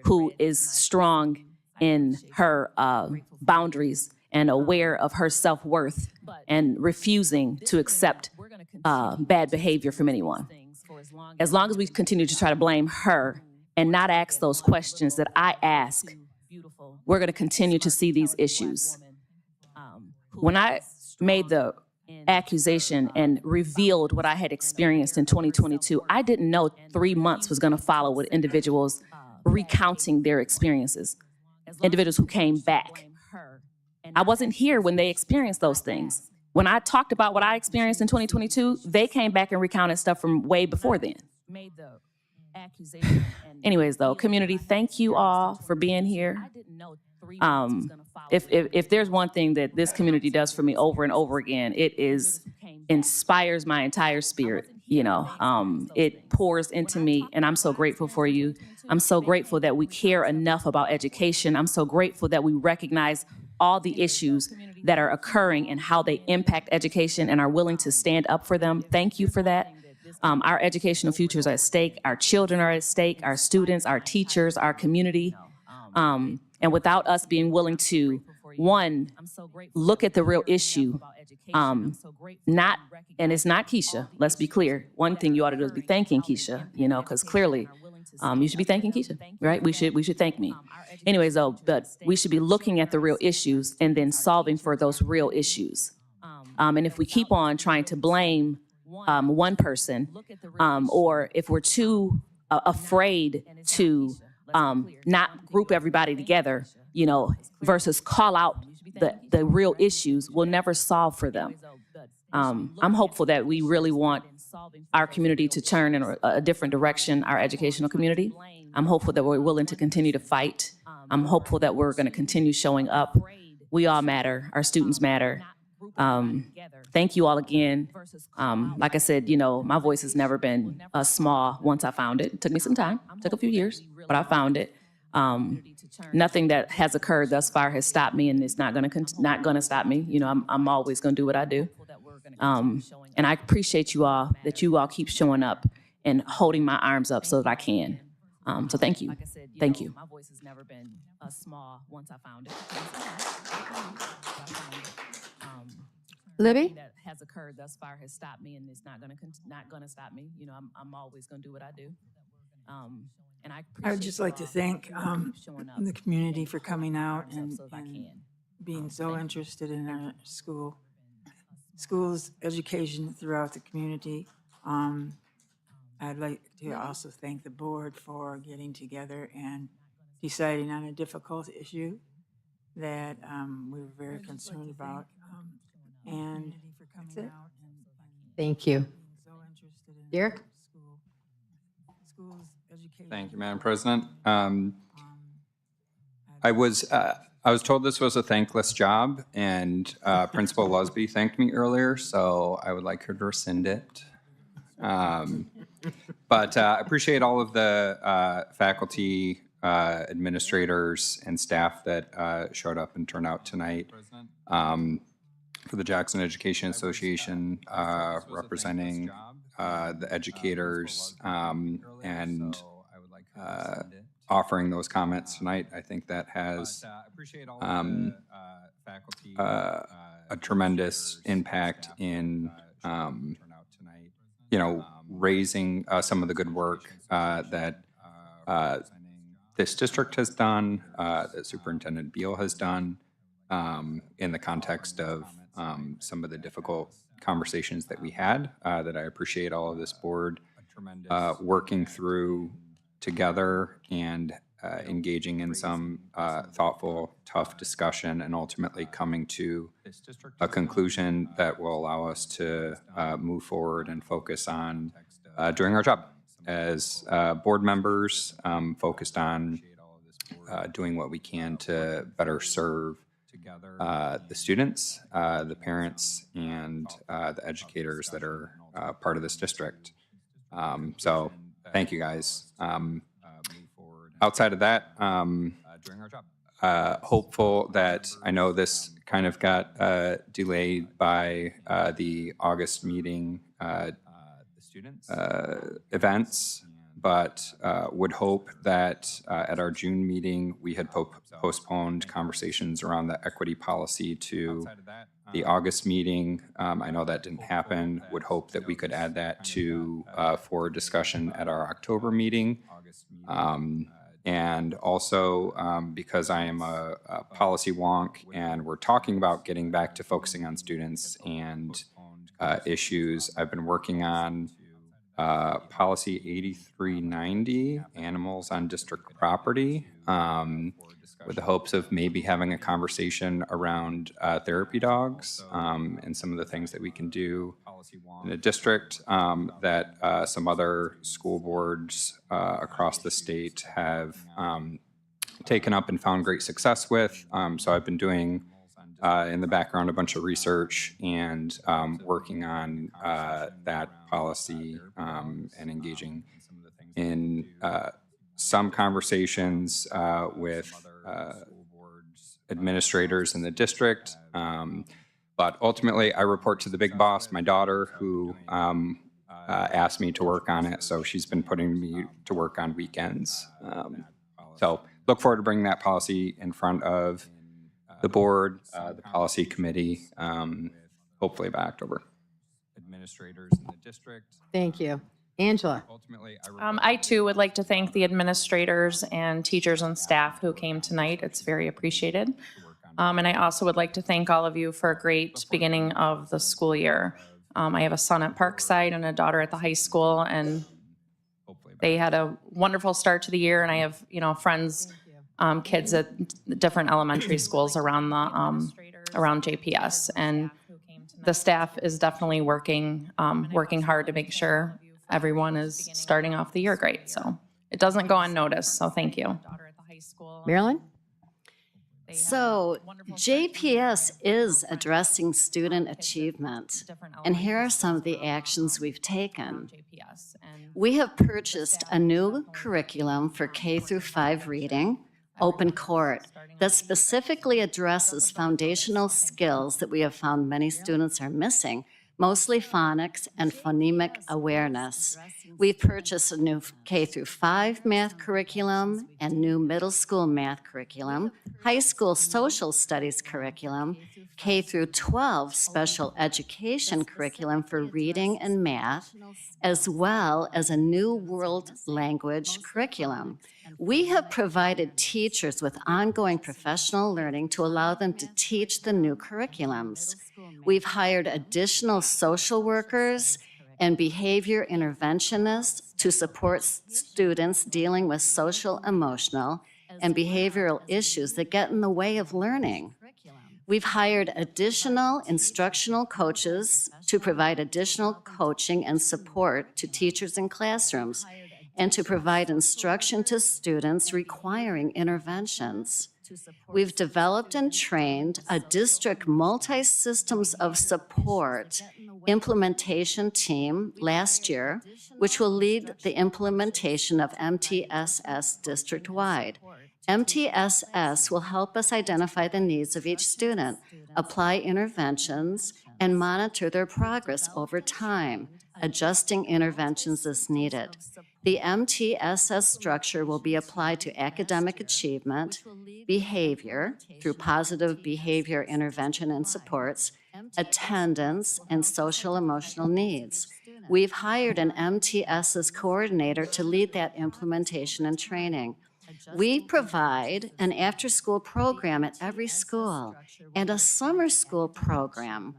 who is strong in her boundaries and aware of her self-worth and refusing to accept bad behavior from anyone. As long as we continue to try to blame her and not ask those questions that I ask, we're going to continue to see these issues. When I made the accusation and revealed what I had experienced in 2022, I didn't know 3 months was going to follow with individuals recounting their experiences, individuals who came back. I wasn't here when they experienced those things. When I talked about what I experienced in 2022, they came back and recounted stuff from way before then. Anyways, though, community, thank you all for being here. If there's one thing that this community does for me over and over again, it inspires my entire spirit. It pours into me, and I'm so grateful for you. I'm so grateful that we care enough about education. I'm so grateful that we recognize all the issues that are occurring and how they impact education and are willing to stand up for them. Thank you for that. Our educational futures are at stake. Our children are at stake, our students, our teachers, our community. And without us being willing to, one, look at the real issue, and it's not Keisha, let's be clear. One thing you ought to do is be thanking Keisha, because clearly you should be thanking Keisha, right? We should thank me. Anyways, though, but we should be looking at the real issues and then solving for those real issues. And if we keep on trying to blame one person, or if we're too afraid to not group everybody together, versus call out the real issues, we'll never solve for them. I'm hopeful that we really want our community to turn in a different direction, our educational community. I'm hopeful that we're willing to continue to fight. I'm hopeful that we're going to continue showing up. We all matter. Our students matter. Thank you all again. Like I said, my voice has never been small once I found it. It took me some time, took a few years, but I found it. Nothing that has occurred thus far has stopped me, and it's not going to stop me. I'm always going to do what I do. And I appreciate you all, that you all keep showing up and holding my arms up so that I can. So thank you. Thank you. My voice has never been small once I found it. Libby? That has occurred thus far has stopped me, and it's not going to stop me. I'm always going to do what I do. And I would just like to thank the community for coming out and being so interested in our schools, education throughout the community. I'd like to also thank the board for getting together and deciding on a difficult issue that we were very concerned about. And that's it. Thank you. Derek? Thank you, Madam President. I was told this was a thankless job, and Principal Lusby thanked me earlier, so I would like her to rescind it. But I appreciate all of the faculty, administrators, and staff that showed up and turned out tonight. For the Jackson Education Association, representing the educators and offering those comments tonight. I think that has a tremendous impact in raising some of the good work that this district has done, that Superintendent Beal has done, in the context of some of the difficult conversations that we had, that I appreciate all of this board working through together and engaging in some thoughtful, tough discussion and ultimately coming to a conclusion that will allow us to move forward and focus on doing our job as board members, focused on doing what we can to better serve the students, the parents, and the educators that are part of this district. So thank you guys. Outside of that, hopeful that I know this kind of got delayed by the August meeting events, but would hope that at our June meeting, we had postponed conversations around the equity policy to the August meeting. I know that didn't happen. Would hope that we could add that to for discussion at our October meeting. And also because I am a policy wonk and we're talking about getting back to focusing on students and issues, I've been working on policy 8390, animals on district property, with the hopes of maybe having a conversation around therapy dogs and some of the things that we can do in a district that some other school boards across the state have taken up and found great success with. So I've been doing in the background a bunch of research and working on that policy and engaging in some conversations with administrators in the district. But ultimately, I report to the big boss, my daughter, who asked me to work on it. So she's been putting me to work on weekends. So look forward to bringing that policy in front of the board, the policy committee, hopefully by October. Administrators in the district. Thank you. Angela. I too would like to thank the administrators and teachers and staff who came tonight. It's very appreciated. And I also would like to thank all of you for a great beginning of the school year. I have a son at Parkside and a daughter at the high school, and they had a wonderful start to the year. And I have, friends, kids at different elementary schools around the around JPS, and the staff is definitely working hard to make sure everyone is starting off the year great. So it doesn't go unnoticed. So thank you. Marilyn? So JPS is addressing student achievement, and here are some of the actions we've taken. We have purchased a new curriculum for K through 5 reading, Open Court, that specifically addresses foundational skills that we have found many students are missing, mostly phonics and phonemic awareness. We've purchased a new K through 5 math curriculum and new middle school math curriculum, high school social studies curriculum, K through 12 special education curriculum for reading and math, as well as a new world language curriculum. We have provided teachers with ongoing professional learning to allow them to teach the new curriculums. We've hired additional social workers and behavior interventionists to support students dealing with social, emotional, and behavioral issues that get in the way of learning. We've hired additional instructional coaches to provide additional coaching and support to teachers in classrooms and to provide instruction to students requiring interventions. We've developed and trained a district multi-systems of support implementation team last year, which will lead the implementation of MTSS district-wide. MTSS will help us identify the needs of each student, apply interventions, and monitor their progress over time, adjusting interventions as needed. The MTSS structure will be applied to academic achievement, behavior through positive behavior intervention and supports, attendance, and social emotional needs. We've hired an MTSS coordinator to lead that implementation and training. We provide an after-school program at every school and a summer school program.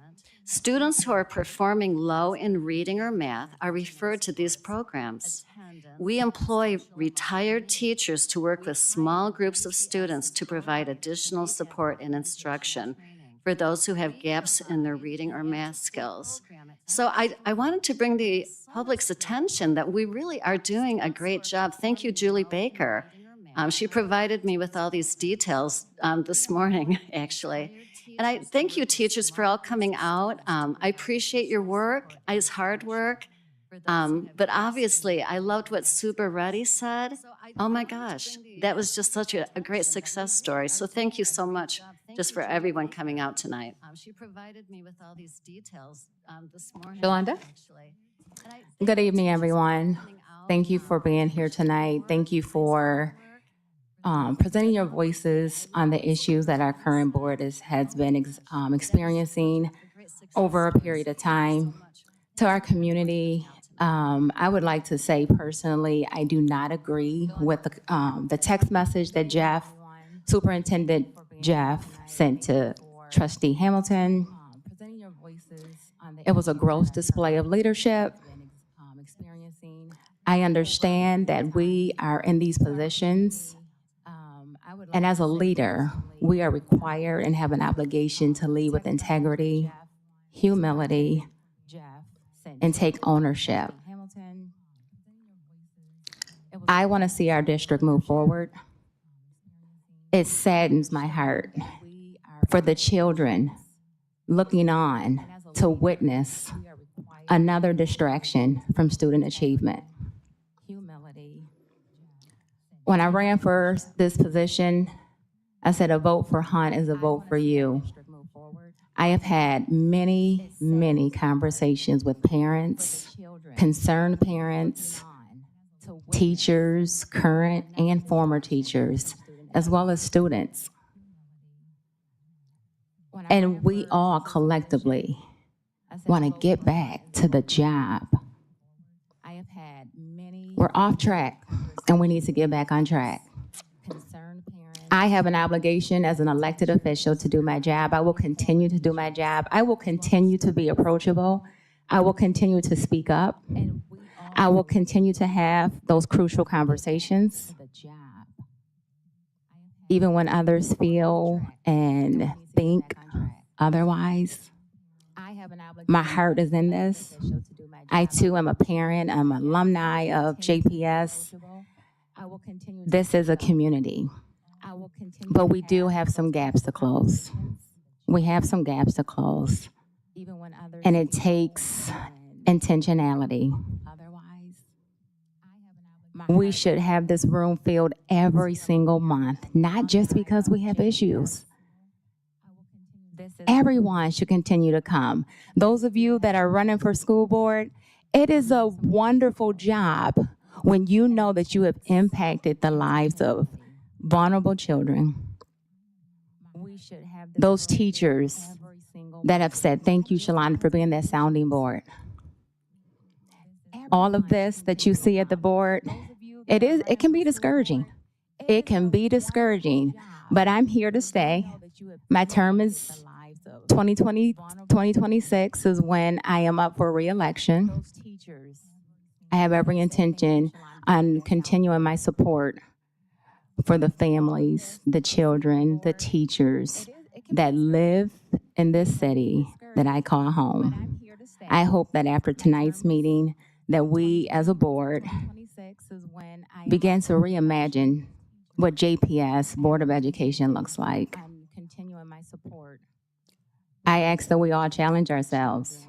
Students who are performing low in reading or math are referred to these programs. We employ retired teachers to work with small groups of students to provide additional support and instruction for those who have gaps in their reading or math skills. So I wanted to bring the public's attention that we really are doing a great job. Thank you, Julie Baker. She provided me with all these details this morning, actually. And I thank you, teachers, for all coming out. I appreciate your work. It's hard work. But obviously, I loved what Super Reddy said. Oh my gosh, that was just such a great success story. So thank you so much just for everyone coming out tonight. She provided me with all these details this morning. Yolanda? Good evening, everyone. Thank you for being here tonight. Thank you for presenting your voices on the issues that our current board has been experiencing over a period of time. To our community, I would like to say personally, I do not agree with the text message that Superintendent Jeff sent to Trustee Hamilton. It was a gross display of leadership. I understand that we are in these positions, and as a leader, we are required and have an obligation to lead with integrity, humility, and take ownership. I want to see our district move forward. It saddens my heart for the children looking on to witness another distraction from student achievement. When I ran for this position, I said a vote for Hunt is a vote for you. I have had many, many conversations with parents, concerned parents, teachers, current and former teachers, as well as students. And we all collectively want to get back to the job. We're off track, and we need to get back on track. I have an obligation as an elected official to do my job. I will continue to do my job. I will continue to be approachable. I will continue to speak up. I will continue to have those crucial conversations, even when others feel and think otherwise. My heart is in this. I too am a parent. I'm an alumni of JPS. This is a community. But we do have some gaps to close. We have some gaps to close. And it takes intentionality. We should have this room filled every single month, not just because we have issues. Everyone should continue to come. Those of you that are running for school board, it is a wonderful job when you know that you have impacted the lives of vulnerable children. Those teachers that have said, thank you, Shalonda, for being that sounding board. All of this that you see at the board, it can be discouraging. It can be discouraging, but I'm here to stay. My term is 2026 is when I am up for re-election. I have every intention on continuing my support for the families, the children, the teachers that live in this city that I call home. I hope that after tonight's meeting that we as a board begin to reimagine what JPS Board of Education looks like. I ask that we all challenge ourselves.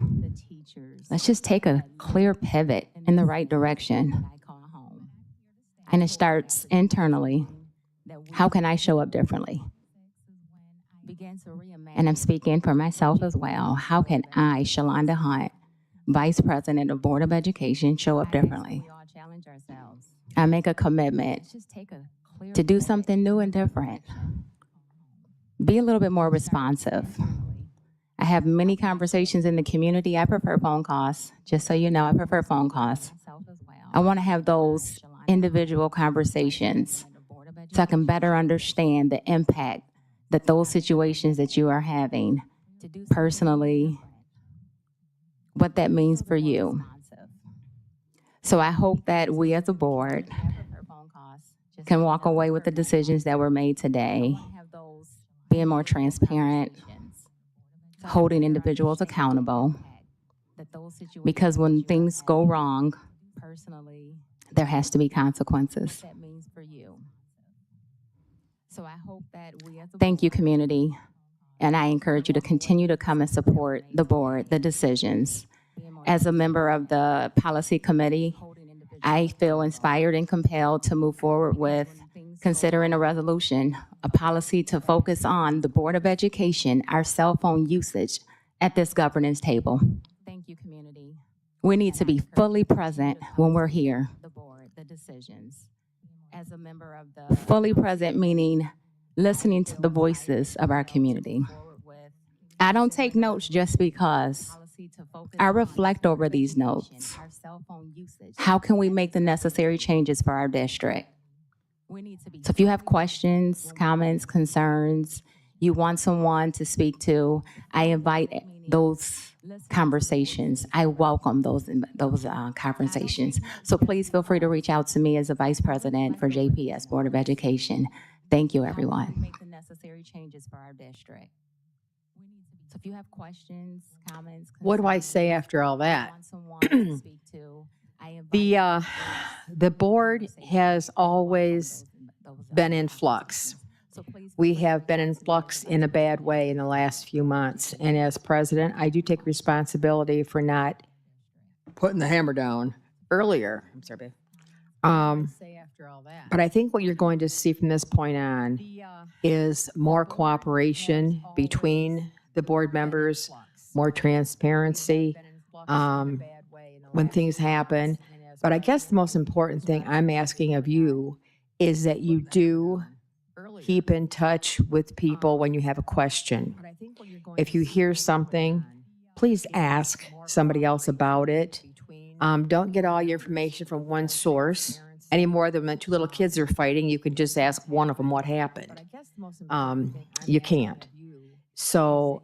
Let's just take a clear pivot in the right direction. And it starts internally. How can I show up differently? And I'm speaking for myself as well. How can I, Shalonda Hunt, Vice President of Board of Education, show up differently? I make a commitment to do something new and different. Be a little bit more responsive. I have many conversations in the community. I prefer phone calls. Just so you know, I prefer phone calls. I want to have those individual conversations so I can better understand the impact that those situations that you are having personally, what that means for you. So I hope that we as a board can walk away with the decisions that were made today, being more transparent, holding individuals accountable, because when things go wrong, there has to be consequences. Thank you, community, and I encourage you to continue to come and support the board, the decisions. As a member of the policy committee, I feel inspired and compelled to move forward with considering a resolution, a policy to focus on the Board of Education, our cell phone usage at this governance table. Thank you, community. We need to be fully present when we're here. The decisions. As a member of the fully present meaning listening to the voices of our community. I don't take notes just because. I reflect over these notes. How can we make the necessary changes for our district? So if you have questions, comments, concerns, you want someone to speak to, I invite those conversations. I welcome those conversations. So please feel free to reach out to me as the Vice President for JPS Board of Education. Thank you, everyone. Make the necessary changes for our district. So if you have questions, comments, What do I say after all that? The board has always been in flux. We have been in flux in a bad way in the last few months. And as president, I do take responsibility for not putting the hammer down earlier. I'm sorry, babe. But I think what you're going to see from this point on is more cooperation between the board members, more transparency when things happen. But I guess the most important thing I'm asking of you is that you do keep in touch with people when you have a question. If you hear something, please ask somebody else about it. Don't get all your information from one source. Any more than when two little kids are fighting, you can just ask one of them what happened. You can't. So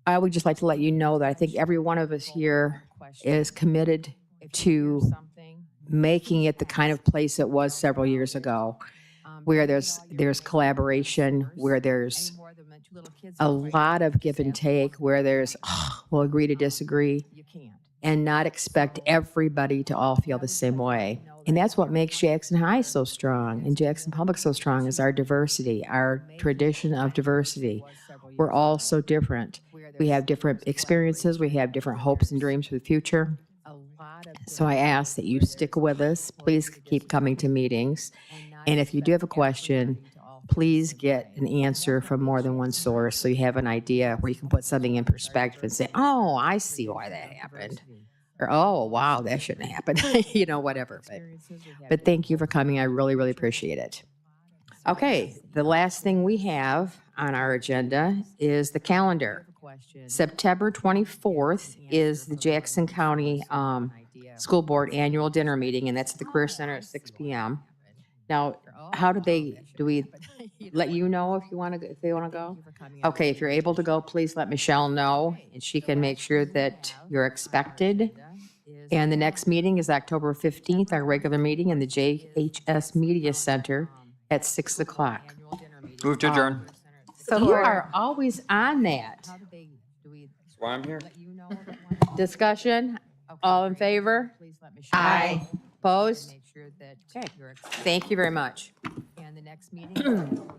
I would just like to let you know that I think every one of us here is committed to making it the kind of place it was several years ago, where there's collaboration, where there's a lot of give and take, where there's we'll agree to disagree, and not expect everybody to all feel the same way. And that's what makes Jackson High so strong and Jackson Public so strong, is our diversity, our tradition of diversity. We're all so different. We have different experiences. We have different hopes and dreams for the future. So I ask that you stick with us. Please keep coming to meetings. And if you do have a question, please get an answer from more than one source so you have an idea where you can put something in perspective and say, oh, I see why that happened. Or, oh, wow, that shouldn't happen. You know, whatever. But thank you for coming. I really, really appreciate it. Okay, the last thing we have on our agenda is the calendar. September 24th is the Jackson County School Board Annual Dinner Meeting, and that's at the Career Center at 6 p.m. Now, do we let you know if they want to go? Okay, if you're able to go, please let Michelle know, and she can make sure that you're expected. And the next meeting is October 15th, our regular meeting in the JPS Media Center at 6 o'clock. Move to adjourn. So you are always on that. That's why I'm here. Discussion? All in favor? Aye. Opposed? Okay. Thank you very much. And the next meeting